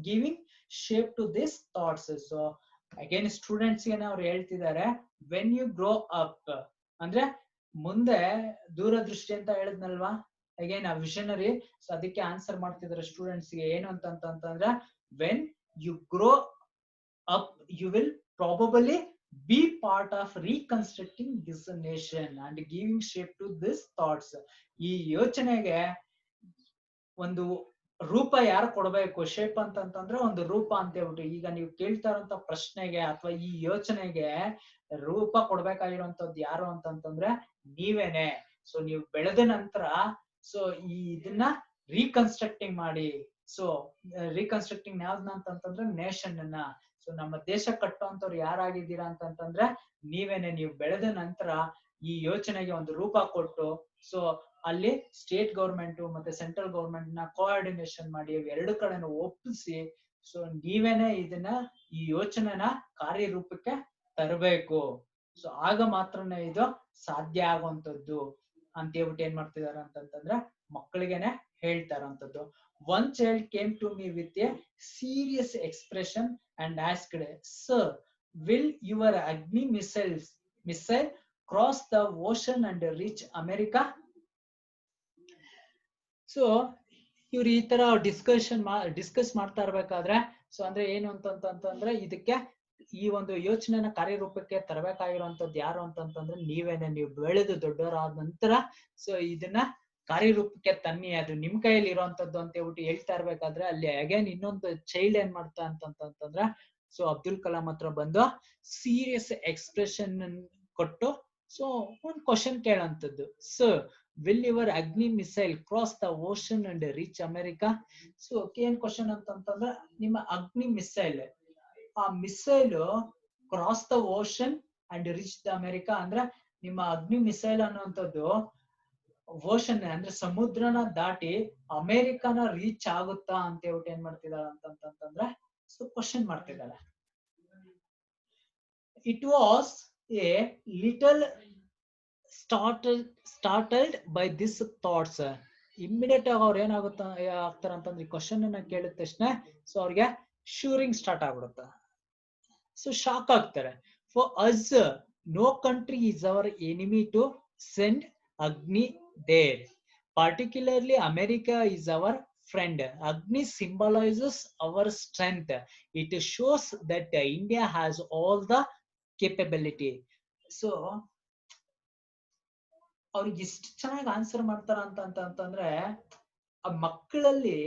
giving shape to these thoughts. So again students ಗೆ ಅವ್ರು ಹೇಳ್ತಿದ್ದಾರೆ when you grow up ಅಂದ್ರೆ ಮುಂದೆ ದೂರದೃಷ್ಟಿ ಅಂತ ಹೇಳಿದ್ನಲ್ವಾ, again ಆ ವಿಷನರಿ. ಸೊ ಅದಕ್ಕೆ ಆನ್ಸರ್ ಮಾಡ್ತಿದ್ದಾರೆ ಸ್ಟೂಡೆಂಟ್ಸ್ ಗೆ ಏನು ಅಂತಂದ್ರೆ when you grow up you will probably be part of reconstructing this nation and giving shape to these thoughts. ಈ ಯೋಚನೆಗೆ ಒಂದು ರೂಪ ಯಾರು ಕೊಡಬೇಕು, ಶೇಪ್ ಅಂತಂತಂದ್ರೆ ಒಂದು ರೂಪ ಅಂತ ಹೇಳ್ಬಿಟ್ಟು. ಈಗ ನೀವು ಕೇಳ್ತಾ ಇರೋಂತ ಪ್ರಶ್ನೆಗೆ ಅಥವಾ ಈ ಯೋಚನೆಗೆ ರೂಪ ಕೊಡ್ಬೇಕಾಗಿರುವಂತದ್ದು ಯಾರು ಅಂತಂತಂದ್ರೆ ನೀವೇನೆ. ಸೊ ನೀವು ಬೆಳೆದ ನಂತರ ಸೊ ಇದನ್ನ ರೀಕನ್ಸ್ಟ್ರಕ್ಟಿಂಗ್ ಮಾಡಿ. ಸೊ ರೀಕನ್ಸ್ಟ್ರಕ್ಟಿಂಗ್ ಯಾವ್ದನ್ನ ಅಂತಂತಂದ್ರೆ ನೇಷನ್ ಅನ್ನ. ಸೊ ನಮ್ಮ ದೇಶ ಕಟ್ಟುವಂತವ್ರು ಯಾರಾಗಿದ್ದೀರಾ ಅಂತಂತಂದ್ರೆ ನೀವೇನೆ. ನೀವು ಬೆಳೆದ ನಂತರ ಈ ಯೋಚನೆಗೆ ಒಂದು ರೂಪ ಕೊಟ್ಟು ಸೊ ಅಲ್ಲಿ ಸ್ಟೇಟ್ ಗೌರ್ಮೆಂಟ್ ಮತ್ತೆ ಸೆಂಟ್ರಲ್ ಗೌರ್ಮೆಂಟ್ ನ ಕೋಆರ್ಡಿನೇಷನ್ ಮಾಡಿ ಎರಡು ಕಡೆನೂ ಒಪ್ಪಿಸಿ ಸೊ ನೀವೇನೆ ಇದನ್ನ ಈ ಯೋಚನೆನ ಕಾರ್ಯರೂಪಕ್ಕೆ ತರಬೇಕು. ಸೊ ಆಗ ಮಾತ್ರನೇ ಇದು ಸಾಧ್ಯ ಆಗುವಂತದ್ದು ಅಂತ ಹೇಳ್ಬಿಟ್ಟು ಏನ್ ಮಾಡ್ತಿದಾರೆ ಅಂತಂತಂದ್ರೆ ಮಕ್ಕಳಿಗೆನೆ ಹೇಳ್ತಾ ಇರೋಂಥದ್ದು. One child came to me with a serious expression and asked, "Sir, will your Agni missile cross the ocean and reach America?" So ಇವ್ರು ಈ ತರ ಡಿಸ್ಕಸ್ ಮಾಡ್ತಾ ಇರ್ಬೇಕಾದ್ರೆ ಸೊ ಅಂದ್ರೆ ಏನು ಅಂತಂತಂದ್ರೆ ಇದಕ್ಕೆ ಈ ಒಂದು ಯೋಚನೆನ ಕಾರ್ಯರೂಪಕ್ಕೆ ತರಬೇಕಾಗಿರುವಂತದ್ದು ಯಾರು ಅಂತಂತಂದ್ರೆ ನೀವೇನೆ. ನೀವು ಬೆಳೆದು ದೊಡ್ಡವರಾದ ನಂತರ ಸೊ ಇದನ್ನ ಕಾರ್ಯರೂಪಕ್ಕೆ ತನ್ನಿ, ಅದು ನಿಮ್ ಕೈಯಲ್ಲಿ ಇರುವಂತದ್ದು ಅಂತ ಹೇಳ್ಬಿಟ್ಟು ಹೇಳ್ತಾ ಇರ್ಬೇಕಾದ್ರೆ ಅಲ್ಲಿ ಅಗೇನ್ ಇನ್ನೊಂದು ಚೈಲ್ಡ್ ಏನ್ ಮಾಡ್ತಾ ಅಂತಂತಂದ್ರೆ ಸೊ ಅಬ್ದುಲ್ ಕಲಾಂ ಹತ್ರ ಬಂದು ಸೀರಿಯಸ್ ಎಕ್ಸ್ಪ್ರೆಷನ್ ಕೊಟ್ಟು ಸೊ ಒಂದು ಕ್ವಶನ್ ಕೇಳಂತದ್ದು, sir will your Agni missile cross the ocean and reach America? So ಏನ್ ಕ್ವಶನ್ ಅಂತಂದ್ರೆ, ನಿಮ್ಮ ಅಗ್ನಿ ಮಿಸೈಲ್, ಆ missile cross the ocean and reach the America ಅಂದ್ರೆ ನಿಮ್ಮ ಅಗ್ನಿ ಮಿಸೈಲ್ ಅನ್ನುವಂಥದ್ದು ಓಷನ್ ಅಂದ್ರೆ ಸಮುದ್ರನ ದಾಟಿ ಅಮೆರಿಕಾನ ರೀಚ್ ಆಗುತ್ತಾ ಅಂತ ಹೇಳ್ಬಿಟ್ಟು ಏನ್ ಮಾಡ್ತಿದಾಳೆ ಅಂತಂತಂದ್ರೆ ಸೊ ಕ್ವಶನ್ ಮಾಡ್ತಿದ್ದಾಳೆ. It was a little startled by this thoughts. Immediate ಆಗಿ ಅವ್ರು ಆಗ್ತಾರ ಅಂತಂದ್ರೆ ಈ ಕ್ವಶನ್ ಅನ್ನ ಕೇಳಿದ ತಕ್ಷಣ ಸೊ ಅವ್ರಿಗೆ ಶೂರಿಂಗ್ ಸ್ಟಾರ್ಟ್ ಆಗ್ಬಿಡುತ್ತೆ. ಸೊ ಶಾಕ್ ಆಗ್ತಾರೆ. For us no country is our enemy to send Agni there, particularly America is our friend. Agni symbolizes our strength. It shows that India has all the capability. So ಅವ್ರಿಗೆ ಎಷ್ಟು ಚೆನ್ನಾಗಿ answer ಮಾಡ್ತಾರ ಅಂತಂದ್ರೆ ಆ ಮಕ್ಕಳಲ್ಲಿ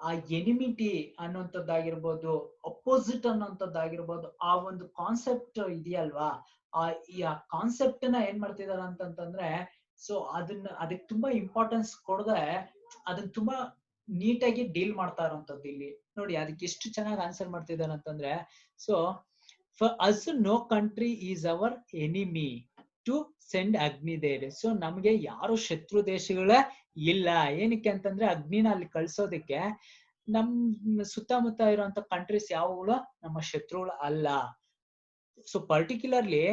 ಆ enmity ಅನ್ನುವಂಥದ್ದಾಗಿರ್ಬೋದು, opposite ಅನ್ನುವಂಥದ್ದಾಗಿರ್ಬೋದು, ಆ ಒಂದು ಕಾನ್ಸೆಪ್ಟ್ ಇದೆಯಲ್ವಾ, ಈ ಕಾನ್ಸೆಪ್ಟ್ ನ ಏನ್ ಮಾಡ್ತಿದಾರ ಅಂತಂತಂದ್ರೆ ಸೊ ಅದಕ್ಕೆ ತುಂಬಾ ಇಂಪಾರ್ಟೆನ್ಸ್ ಕೊಡದೆ ಅದನ್ನ ತುಂಬಾ ನೀಟಾಗಿ ಡೀಲ್ ಮಾಡ್ತಾ ಇರೋಂಥದ್ದು. ಇಲ್ಲಿ ನೋಡಿ ಅದಕ್ಕೆ ಎಷ್ಟು ಚೆನ್ನಾಗಿ ಆನ್ಸರ್ ಮಾಡ್ತಿದ್ದಾರೆ ಅಂತಂದ್ರೆ, so for us no country is our enemy to send Agni there. So ನಮ್ಗೆ ಯಾರು ಶತ್ರು ದೇಶಗಳೇ ಇಲ್ಲ. ಏನಕ್ಕೆ ಅಂತಂದ್ರೆ ಅಗ್ನಿನ ಅಲ್ಲಿ ಕಳ್ಸೋದಕ್ಕೆ ನಮ್ ಸುತ್ತಮುತ್ತ ಇರುವಂತ ಕಂಟ್ರೀಸ್ ಯಾವಾಗಲೂ ನಮ್ಮ ಶತ್ರುಗಳು ಅಲ್ಲ. So particularly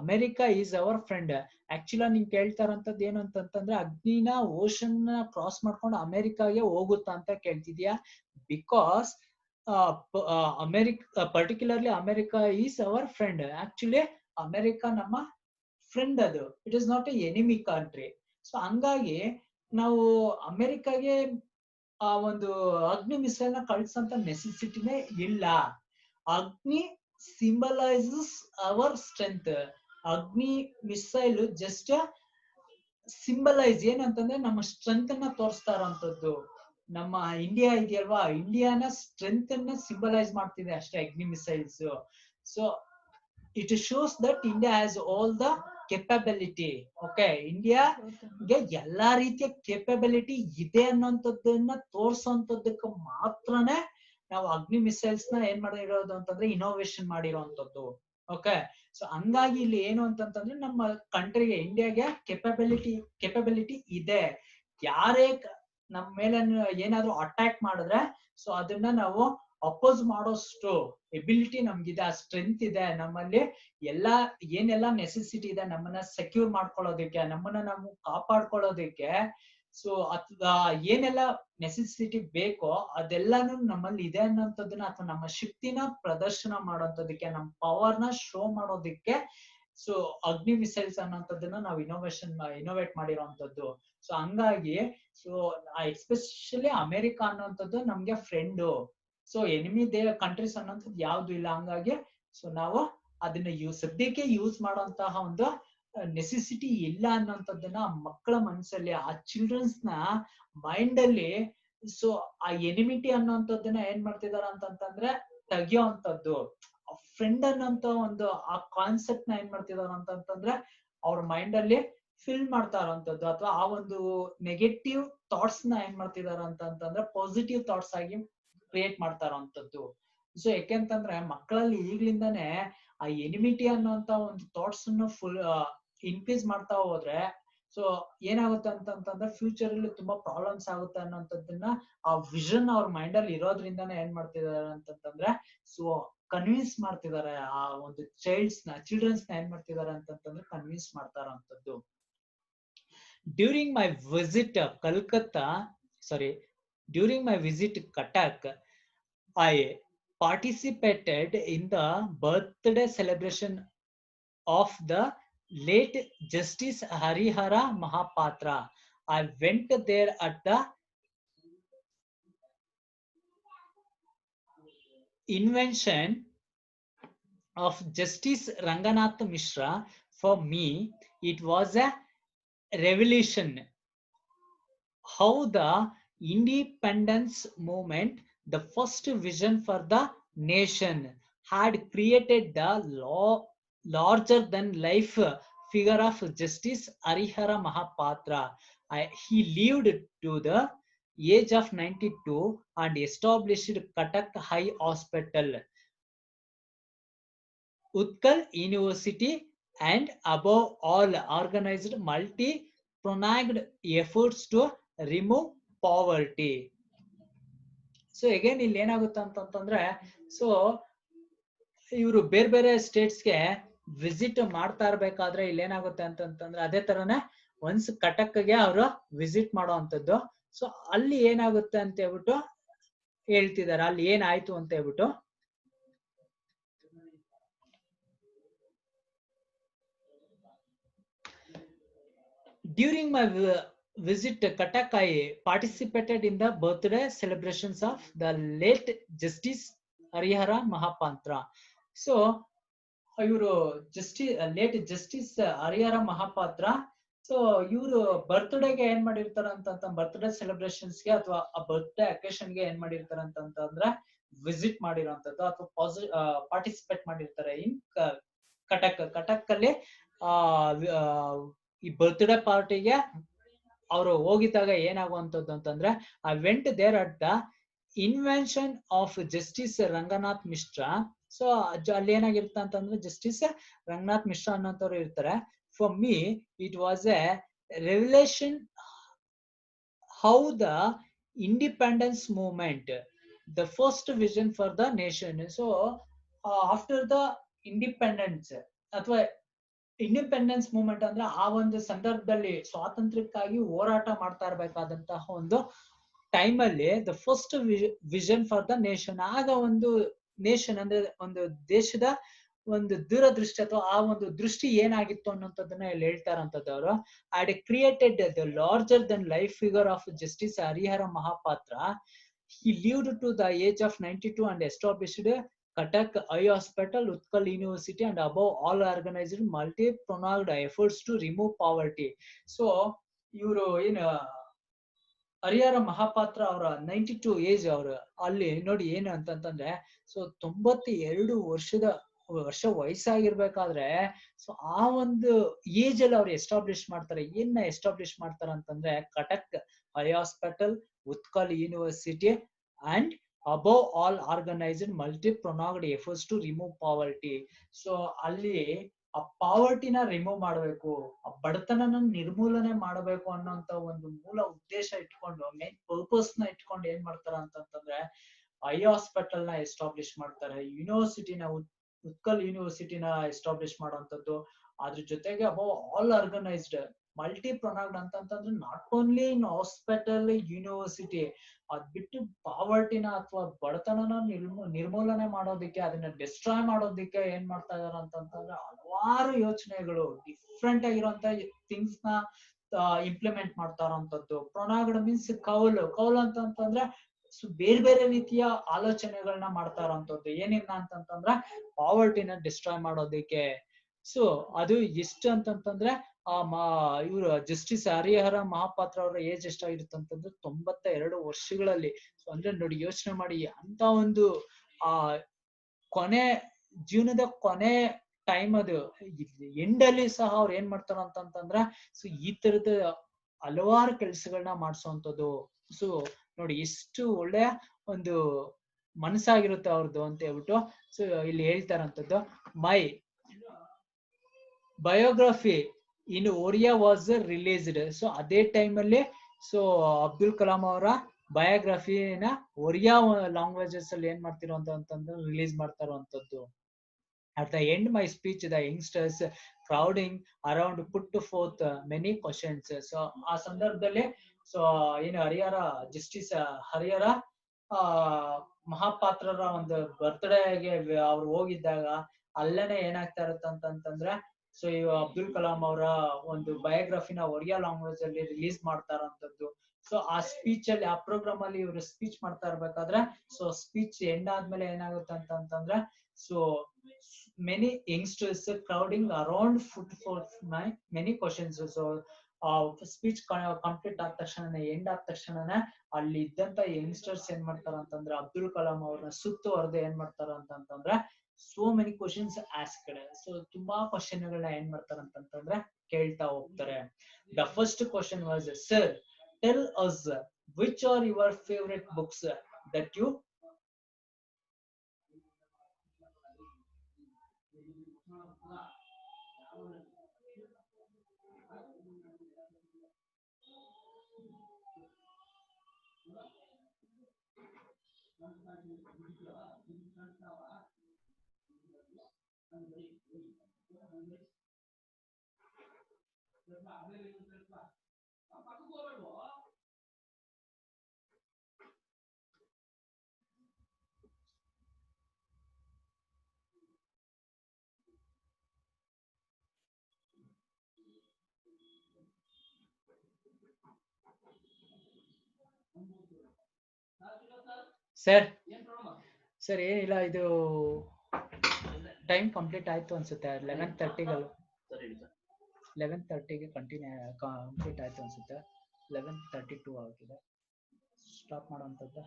America is our friend. Actually ನಿಂಗೆ ಕೇಳ್ತಾ ಇರೋಂಥದ್ದು ಏನು ಅಂತಂತಂದ್ರೆ ಅಗ್ನಿನ ಓಷನ್ ಕ್ರಾಸ್ ಮಾಡ್ಕೊಂಡು ಅಮೆರಿಕಾಗೆ ಹೋಗುತ್ತಾ ಅಂತ ಕೇಳ್ತಿದ್ಯಾ. Because particularly America is our friend. Actually America ನಮ್ಮ ಫ್ರೆಂಡ್, ಅದು it is not a enemy country. So ಹಂಗಾಗಿ ನಾವು ಅಮೆರಿಕಾಗೆ ಆ ಒಂದು ಅಗ್ನಿ ಮಿಸೈಲ್ ನ ಕಳ್ಸಂತ ನೆಸೆಸಿಟಿನೇ ಇಲ್ಲ. ಅಗ್ನಿ ಸಿಂಬಲೈಸಸ್ ಅವರ್ ಸ್ಟ್ರೆಂತ್. ಅಗ್ನಿ ಮಿಸೈಲ್ ಜಸ್ಟ್ ಸಿಂಬಲೈಸ್ ಏನಂತಂದ್ರೆ ನಮ್ಮ ಸ್ಟ್ರೆಂತ್ ಅನ್ನ ತೋರಿಸ್ತಾ ಇರೋಂಥದ್ದು. ನಮ್ಮ ಇಂಡಿಯಾ ಇದೆಯಲ್ವಾ, ಇಂಡಿಯಾನ ಸ್ಟ್ರೆಂತ್ ಅನ್ನ ಸಿಂಬಲೈಸ್ ಮಾಡ್ತಿದೆ ಅಷ್ಟೇ ಅಗ್ನಿ missiles. So it shows that India has all the capability. Okay, ಇಂಡಿಯಾಗೆ ಎಲ್ಲಾ ರೀತಿಯ ಕೆಪಬಿಲಿಟಿ ಇದೆ ಅನ್ನೋಂಥದ್ದನ್ನ ತೋರ್ಸೋಂಥದ್ದಕ್ಕೆ ಮಾತ್ರನೇ ನಾವು ಅಗ್ನಿ ಮಿಸೈಲ್ಸ್ ನ ಏನ್ ಮಾಡಿರೋದು ಅಂತಂದ್ರೆ ಇನೋವೇಷನ್ ಮಾಡಿರೋಂಥದ್ದು. ಓಕೆ, ಸೊ ಹಂಗಾಗಿ ಇಲ್ಲಿ ಏನು ಅಂತಂತಂದ್ರೆ ನಮ್ಮ ಕಂಟ್ರಿಗೆ ಇಂಡಿಯಾಗೆ ಕೆಪಬಿಲಿಟಿ ಇದೆ. ಯಾರೇ ನಮ್ಮ ಮೇಲೆ ಏನಾದ್ರು ಅಟ್ಯಾಕ್ ಮಾಡಿದ್ರೆ ಸೊ ಅದನ್ನ ನಾವು ಅಪೋಸ್ ಮಾಡೋಷ್ಟು ಎಬಿಲಿಟಿ ನಮ್ಗಿದೆ, ಆ ಸ್ಟ್ರೆಂತ್ ಇದೆ ನಮ್ಮಲ್ಲಿ. ಏನೆಲ್ಲಾ ನೆಸೆಸಿಟಿ ಇದೆ ನಮ್ಮನ್ನ ಸೆಕ್ಯೂರ್ ಮಾಡ್ಕೊಳ್ಳೋದಕ್ಕೆ, ನಮ್ಮನ್ನ ನಾವು ಕಾಪಾಡ್ಕೊಳ್ಳೋದಕ್ಕೆ, ಸೊ ಏನೆಲ್ಲ ನೆಸೆಸಿಟಿ ಬೇಕೋ ಅದೆಲ್ಲಾನು ನಮ್ಮಲ್ಲಿ ಇದೆ ಅನ್ನೋಂಥದ್ದನ್ನ ಅಥವಾ ನಮ್ಮ ಶಕ್ತಿನ ಪ್ರದರ್ಶನ ಮಾಡೋದಕ್ಕೆ, ನಮ್ಮ ಪವರ್ ನ ಶೋ ಮಾಡೋದಕ್ಕೆ ಸೊ ಅಗ್ನಿ ಮಿಸೈಲ್ಸ್ ಅನ್ನೋಂಥದ್ದನ್ನ ನಾವು ಇನೋವೇಟ್ ಮಾಡಿರೋಂಥದ್ದು. ಸೊ ಹಂಗಾಗಿ ಸೊ ಎಸ್ಪೆಷಲಿ ಅಮೆರಿಕಾ ಅನ್ನೋಂಥದ್ದು ನಮ್ಗೆ ಫ್ರೆಂಡು. ಸೊ ಎನಿಮಿ ಕಂಟ್ರೀಸ್ ಅನ್ನೋಂಥದ್ದು ಯಾವ್ದು ಇಲ್ಲ. ಹಂಗಾಗಿ ಸೊ ನಾವು ಅದನ್ನ ಸದ್ಯಕ್ಕೆ ಯೂಸ್ ಮಾಡುವಂತಹ ಒಂದು ನೆಸೆಸಿಟಿ ಇಲ್ಲ ಅನ್ನೋಂಥದ್ದನ್ನ ಮಕ್ಕಳ ಮನಸ್ಸಲ್ಲಿ, ಆ ಚಿಲ್ಡ್ರನ್ಸ್ ನ ಮೈಂಡ್ ಅಲ್ಲಿ ಸೊ ಆ ಎನಿಮಿಟಿ ಅನ್ನೋಂಥದ್ದನ್ನ ಏನ್ ಮಾಡ್ತಿದಾರ ಅಂತಂತಂದ್ರೆ ತೆಗಿಯೋಂಥದ್ದು. ಫ್ರೆಂಡ್ ಅನ್ನೋಂತ ಒಂದು ಆ ಕಾನ್ಸೆಪ್ಟ್ ನ ಏನ್ ಮಾಡ್ತಿದಾರ ಅಂತಂತಂದ್ರೆ ಅವ್ರ ಮೈಂಡ್ ಅಲ್ಲಿ ಫಿಲ್ ಮಾಡ್ತಾ ಇರೋಂಥದ್ದು, ಅಥವಾ ಆ ಒಂದು ನೆಗೆಟಿವ್ ಥಾಟ್ಸ್ ನ ಏನ್ ಮಾಡ್ತಿದಾರ ಅಂತಂತಂದ್ರೆ ಪಾಸಿಟಿವ್ ಥಾಟ್ಸ್ ಆಗಿ ಕ್ರಿಯೇಟ್ ಮಾಡ್ತಾ ಇರೋಂಥದ್ದು. ಸೊ ಯಾಕೆಂತಂದ್ರೆ ಮಕ್ಕಳಲ್ಲಿ ಈಗ್ಲಿಂದಾನೇ ಆ ಎನಿಮಿಟಿ ಅನ್ನೋಂತ ಒಂದು ಥಾಟ್ಸ್ ಅನ್ನು ಫುಲ್ ಇನ್ಕ್ರೀಸ್ ಮಾಡ್ತಾ ಹೋದ್ರೆ ಸೊ ಏನಾಗುತ್ತೆ ಅಂತಂತಂದ್ರೆ ಫ್ಯೂಚರ್ ಅಲ್ಲಿ ತುಂಬಾ ಪ್ರಾಬ್ಲಮ್ಸ್ ಆಗುತ್ತೆ ಅನ್ನೋಂಥದ್ದನ್ನ ಆ ವಿಷನ್ ಅವ್ರ ಮೈಂಡ್ ಅಲ್ಲಿ ಇರೋದ್ರಿಂದಾನೇ ಏನ್ ಮಾಡ್ತಿದಾರೆ ಅಂತಂತಂದ್ರೆ ಸೊ ಕನ್ವಿನ್ಸ್ ಮಾಡ್ತಿದ್ದಾರೆ. ಆ ಒಂದು ಚಿಲ್ಡ್ರನ್ಸ್ ನ ಏನ್ ಮಾಡ್ತಿದ್ದಾರೆ ಅಂತಂತಂದ್ರೆ ಕನ್ವಿನ್ಸ್ ಮಾಡ್ತಾ ಇರೋಂಥದ್ದು. During my visit Cuttack, I participated in the birthday celebration of the late Justice Harihara Mahapatra. I went there at the invention of Justice Ranganath Mishra. For me, it was a revelation how the independence movement, the first vision for the nation, had created the larger than life figure of Justice Harihara Mahapatra. He lived to the age of 92 and established Cuttack High Hospital, Utkal University, and above all organized multi-pronged efforts to remove poverty. So again ಇಲ್ಲಿ ಏನಾಗುತ್ತೆ ಅಂತಂತಂದ್ರೆ, so ಇವರು ಬೇರೆ ಬೇರೆ ಸ್ಟೇಟ್ಸ್ಗೆ visit ಮಾಡ್ತಾ ಇರ್ಬೇಕಾದ್ರೆ ಇಲ್ಲಿ ಏನಾಗುತ್ತೆ ಅಂತಂತಂದ್ರೆ, ಅದೇ ತರನೇ ಒನ್ಸ್ ಕಟಕ್ಗೆ ಅವರು ವಿಸಿಟ್ ಮಾಡೋ ಅಂತದ್ದು. ಸೊ ಅಲ್ಲಿ ಏನಾಗುತ್ತೆ ಅಂತ ಹೇಳ್ಬಿಟ್ಟು ಹೇಳ್ತಿದ್ದಾರೆ, ಅಲ್ಲಿ ಏನಾಯ್ತು ಅಂತ ಹೇಳ್ಬಿಟ್ಟು. During my visit to Cuttack, I participated in the birthday celebrations of the late Justice Harihara Mahapatra. So, ಇವರು late justice Harihara Mahapatra, so ಇವರು ಬರ್ತ್ಡೇಗೆ ಏನ್ ಮಾಡಿರ್ತಾರ ಅಂತ ಬರ್ತ್ಡೇ ಸೆಲೆಬ್ರೇಷನ್ಸ್ಗೆ ಅಥವಾ ಬರ್ತ್ಡೇ ಅಕೇಶನ್ಗೆ ಏನ್ ಮಾಡಿರ್ತಾರ ಅಂತಂದ್ರೆ ವಿಸಿಟ್ ಮಾಡಿರೋಂಥದ್ದು ಅಥವಾ ಪಾರ್ಟಿಸಿಪೇಟ್ ಮಾಡಿರ್ತಾರೆ ಇನ್ ಕಟಕ್ ಅಲ್ಲಿ. ಈ ಬರ್ತ್ಡೇ ಪಾರ್ಟಿಗೆ ಅವರು ಹೋಗಿದ್ದಾಗ ಏನಾಗುವಂತದ್ದು ಅಂತಂದ್ರೆ, I went there at the invention of justice Ranganath Mishra. So ಅಲ್ಲಿ ಏನಾಗಿರುತ್ತೆ ಅಂತಂದ್ರೆ, ಜಸ್ಟಿಸ್ ರಂಗನಾಥ್ ಮಿಶ್ರಾ ಅನ್ನೋಂಥವ್ರು ಇರ್ತಾರೆ. For me it was a revelation how the independence movement, the first vision for the nation. So after the independence ಅಥವಾ ಇಂಡಿಪೆಂಡೆನ್ಸ್ ಮೂವ್ಮೆಂಟ್ ಅಂದ್ರೆ ಆ ಒಂದು ಸಂದರ್ಭದಲ್ಲಿ ಸ್ವಾತಂತ್ರ್ಯಕ್ಕಾಗಿ ಹೋರಾಟ ಮಾಡ್ತಾ ಇರ್ಬೇಕಾದಂತಹ ಒಂದು ಟೈಮ್ ಅಲ್ಲಿ the first vision for the nation, ಆಗ ಒಂದು ನೇಷನ್ ಅಂದ್ರೆ ಒಂದು ದೇಶದ ಒಂದು ದೂರದೃಷ್ಟಿ ಅಥವಾ ಆ ಒಂದು ದೃಷ್ಟಿ ಏನಾಗಿತ್ತು ಅನ್ನೋಂಥದ್ದನ್ನ ಇಲ್ಲಿ ಹೇಳ್ತಾರಂತದ್ದು ಅವರು. I created the larger than life figure of justice Harihara Mahapatra. He lived to the age of 92 and established Cuttack Eye Hospital, Utkal University, and above all organized multi-pronged efforts to remove poverty. So ಇವರು ಏನು ಹರಿಹರ ಮಹಾಪಾತ್ರ ಅವರ 92 age ಅವರು ಅಲ್ಲಿ ನೋಡಿ ಏನು ಅಂತಂತಂದ್ರೆ, so 92 ವರ್ಷ ವಯಸ್ಸಾಗಿರ್ಬೇಕಾದ್ರೆ so ಆ ಒಂದು ಏಜ್ ಅಲ್ಲಿ ಅವ್ರು ಎಸ್ಟಾಬ್ಲಿಷ್ ಮಾಡ್ತಾರೆ. ಏನ್ನ ಎಸ್ಟಾಬ್ಲಿಷ್ ಮಾಡ್ತಾರ ಅಂತಂದ್ರೆ, Cuttack eye hospital, Utkal university, and above all organised multi pronged efforts to remove poverty. So ಅಲ್ಲಿ ಆ ಪಾವರ್ಟಿನ ರಿಮೂವ್ ಮಾಡಬೇಕು, ಆ ಬಡತನನ ನಿರ್ಮೂಲನೆ ಮಾಡಬೇಕು ಅನ್ನೋಂತ ಒಂದು ಮೂಲ ಉದ್ದೇಶ ಇಟ್ಕೊಂಡು, ಮೇನ್ ಪರ್ಪಸ್ ನ ಇಟ್ಕೊಂಡು ಏನ್ ಮಾಡ್ತಾರ ಅಂತಂತಂದ್ರೆ ಐ ಹಾಸ್ಪಿಟಲ್ ನ ಎಸ್ಟಾಬ್ಲಿಷ್ ಮಾಡ್ತಾರೆ, ಯೂನಿವರ್ಸಿಟಿನ ಉತ್ಕಲ್ ಯೂನಿವರ್ಸಿಟಿನ ಎಸ್ಟಾಬ್ಲಿಷ್ ಮಾಡುವಂತದ್ದು. ಅದ್ರ ಜೊತೆಗೆ ಅಬೌವ್ ಆಲ್ ಆರ್ಗನೈಸ್ಡ್ ಮಲ್ಟಿ-ಪ್ರೊನಾಗ್ಡ್ ಅಂತಂತಂದ್ರೆ not only in hospital, university, ಅದ್ ಬಿಟ್ಟು ಪಾವರ್ಟಿನ ಅಥವಾ ಬಡತನನ ನಿರ್ಮೂಲನೆ ಮಾಡೋದಿಕ್ಕೆ, ಅದನ್ನ ಡಿಸ್ಟ್ರಾಯ್ ಮಾಡೋದಿಕ್ಕೆ ಏನ್ ಮಾಡ್ತಾ ಇದಾರೆ ಅಂತಂತಂದ್ರೆ ಹಲವಾರು ಯೋಚನೆಗಳು, ಡಿಫ್ರೆಂಟ್ ಆಗಿರುವಂತ ಥಿಂಗ್ಸ್ ನ ಇಂಪ್ಲಿಮೆಂಟ್ ಮಾಡ್ತಾ ಇರೋಂಥದ್ದು. ಪ್ರೊನಾಗ್ಡ್ ಮೀನ್ಸ್ ಕೌಲ್ ಅಂತಂತಂದ್ರೆ ಬೇರೆ ಬೇರೆ ರೀತಿಯ ಆಲೋಚನೆಗಳನ್ನ ಮಾಡ್ತಾ ಇರೋಂಥದ್ದು. ಏನಿಲ್ಲ ಅಂತಂತಂದ್ರೆ ಪಾವರ್ಟಿನ ಡಿಸ್ಟ್ರಾಯ್ ಮಾಡೋದಿಕ್ಕೆ. ಸೊ ಅದು ಎಷ್ಟು ಅಂತಂತಂದ್ರೆ ಇವರು ಜಸ್ಟಿಸ್ ಹರಿಹರ ಮಹಾಪಾತ್ರ ಅವರ ಏಜ್ ಎಷ್ಟಾಗಿರುತ್ತಂತಂದ್ರೆ 92 ವರ್ಷಗಳಲ್ಲಿ. ಸೊ ಅಂದ್ರೆ ನೋಡಿ, ಯೋಚನೆ ಮಾಡಿ, ಅಂತ ಒಂದು ಜೀವನದ ಕೊನೆ ಟೈಮ್ ಅದು ಎಂಡ್ ಅಲ್ಲಿ ಸಹ ಅವ್ರು ಏನ್ ಮಾಡ್ತಾರ ಅಂತಂತಂದ್ರೆ ಸೊ ಈ ತರದ ಹಲವಾರು ಕೆಲ್ಸಗಳನ್ನ ಮಾಡ್ಸೋಂಥದ್ದು. ಸೊ ನೋಡಿ ಎಷ್ಟು ಒಳ್ಳೆಯ ಒಂದು ಮನಸ್ಸಾಗಿರುತ್ತೆ ಅವ್ರದ್ದು ಅಂತ ಹೇಳ್ಬಿಟ್ಟು ಸೊ ಇಲ್ಲಿ ಹೇಳ್ತಾರಂತದ್ದು. My biography in Oriya was released. So ಅದೇ ಟೈಮ್ ಅಲ್ಲಿ ಸೊ ಅಬ್ದುಲ್ ಕಲಾಂ ಅವರ ಬಯೋಗ್ರಫಿನ ಒರಿಯಾ ಲ್ಯಾಂಗ್ವೇಜಸ್ ಅಲ್ಲಿ ಏನ್ ಮಾಡ್ತಿರೋ ಅಂತಂದ್ರೆ ರಿಲೀಸ್ ಮಾಡ್ತಾರಂತದ್ದು. At the end my speech, the youngsters crowding around put forth many questions. So ಆ ಸಂದರ್ಭದಲ್ಲಿ ಸೊ ಏನು ಜಸ್ಟಿಸ್ ಹರಿಹರ ಮಹಾಪಾತ್ರರ ಒಂದು ಬರ್ತ್ಡೇಗೆ ಅವ್ರು ಹೋಗಿದ್ದಾಗ ಅಲ್ಲೇನೆ ಏನಾಗ್ತಾ ಇರುತ್ತೆ ಅಂತಂದ್ರೆ ಸೊ ಅಬ್ದುಲ್ ಕಲಾಂ ಅವರ ಒಂದು ಬಯೋಗ್ರಫಿನ ಒರಿಯಾ ಲ್ಯಾಂಗ್ವೇಜ್ ಅಲ್ಲಿ ರಿಲೀಸ್ ಮಾಡ್ತಾರಂತದ್ದು. ಸೊ ಆ ಸ್ಪೀಚ್ ಅಲ್ಲಿ, ಆ ಪ್ರೋಗ್ರಾಮ್ ಅಲ್ಲಿ ಇವರು ಸ್ಪೀಚ್ ಮಾಡ್ತಾ ಇರ್ಬೇಕಾದ್ರೆ ಸೊ ಸ್ಪೀಚ್ ಎಂಡ್ ಆದ್ಮೇಲೆ ಏನಾಗುತ್ತೆ ಅಂತಂತಂದ್ರೆ so many youngsters crowding around put forth many questions. So speech complete ಆದ ತಕ್ಷಣ, ಎಂಡ್ ಆದ ತಕ್ಷಣ ಅಲ್ಲಿ ಇದ್ದಂತ ಯಂಗ್ಸ್ಟರ್ಸ್ ಏನ್ ಮಾಡ್ತಾರ ಅಂತಂದ್ರೆ ಅಬ್ದುಲ್ ಕಲಾಂ ಅವ್ರನ್ನ ಸುತ್ತುವರೆದು ಏನ್ ಮಾಡ್ತಾರ ಅಂತಂದ್ರೆ so many questions asked. So ತುಂಬಾ ಕ್ವಶನ್ಗಳನ್ನ ಏನ್ ಮಾಡ್ತಾರೆ ಅಂತಂದ್ರೆ ಕೇಳ್ತಾ ಹೋಗ್ತಾರೆ. The first question was, sir tell us which are your favourite books that you sir sir ಏನಿಲ್ಲ, ಇದು ಟೈಮ್ ಕಂಪ್ಲೀಟ್ ಆಯ್ತು ಅನ್ಸುತ್ತೆ. 11:30 11:30ಗೆ ಕಂಪ್ಲೀಟ್ ಆಯ್ತು ಅನ್ಸುತ್ತೆ. 11:32 ಆಗಿದೆ. ಸ್ಟಾಪ್ ಮಾಡೋಂಥದ್ದು.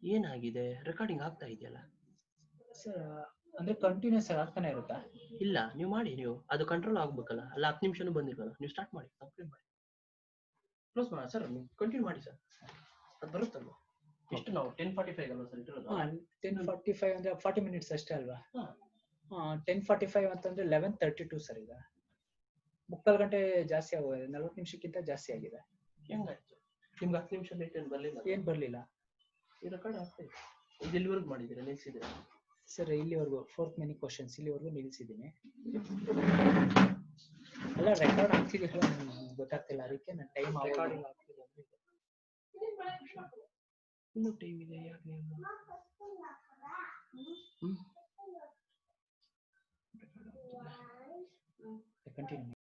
ಏನಾಗಿದೆ? ರೆಕಾರ್ಡಿಂಗ್ ಆಗ್ತಾ ಇದೆಯಲ್ಲ ಸರ್. ಅಂದ್ರೆ ಕಂಟಿನ್ಯೂಸ್ ಆಗ್ತಾನೆ ಇರುತ್ತಾ? ಇಲ್ಲ, ನೀವು ಮಾಡಿ. ನೀವು ಅದು ಕಂಟ್ರೋಲ್ ಆಗ್ಬೇಕಲ್ಲ. ಅಲ್ಲ 10 ನಿಮಿಷನೂ ಬಂದಿಲ್ವಲ್ಲ. ನೀವು ಸ್ಟಾರ್ಟ್ ಮಾಡಿ, ಕಂಪ್ಲೀಟ್ ಮಾಡಿ, ಕ್ಲೋಸ್ ಮಾಡಿ ಸರ್. ನೀವು ಕಂಟಿನ್ಯೂ ಮಾಡಿ ಸರ್, ಅದು ಬರುತ್ತಲ್ವ. ಎಷ್ಟು ನಾವು 10:45 ಅಲ್ವಾ ಸರ್ ಇಟ್ಟಿರೋದು? 10:45 ಅಂದ್ರೆ 40 ಮಿನಿಟ್ಸ್ ಅಷ್ಟೇ ಅಲ್ವಾ? 10:45 ಅಂತಂದ್ರೆ 11:32 ಸರ್. ಈಗ 3/4 ಗಂಟೆ ಜಾಸ್ತಿ ಆಗೋಗಿದೆ. 40 ನಿಮಿಷಕ್ಕಿಂತ ಜಾಸ್ತಿ ಆಗಿದೆ. ಹೆಂಗಾಯ್ತು? ನಿಮ್ಗೆ 10 ನಿಮಿಷ ಲೇಟ್ ಏನು ಬರಲಿಲ್ಲ? ಏನ್ ಬರ್ಲಿಲ್ಲ. ಈ ರೆಕಾರ್ಡ್ ಆಗ್ತಾ ಇದೆ. ಇದು ಎಲ್ಲಿವರೆಗೂ ಮಾಡಿದ್ದೀರಾ, ನಿಲ್ಸಿದ್ದೀರಾ? ಸರ್ ಇಲ್ಲಿವರೆಗೂ 4th ಮೆನಿ ಕ್ವಶನ್ಸ್ ಇಲ್ಲಿವರೆಗೂ ನಿಲ್ಸಿದ್ದೀನಿ. ಅಲ್ಲ ರೆಕಾರ್ಡ್ ಆಗ್ತಿದೆಯಲ್ಲ, ಗೊತ್ತಾಗ್ತಿಲ್ಲ. ಅದಕ್ಕೆ ನಾನು ಟೈಮ್ ರೆಕಾರ್ಡಿಂಗ್ ಆಗ್ತಿದೆ ಅಂದ್ರೆ ಇನ್ನೂ ಟೈಮ್ ಇದೆ. ಯಾಕೆ ನೀವು ಕಂಟಿನ್ಯೂ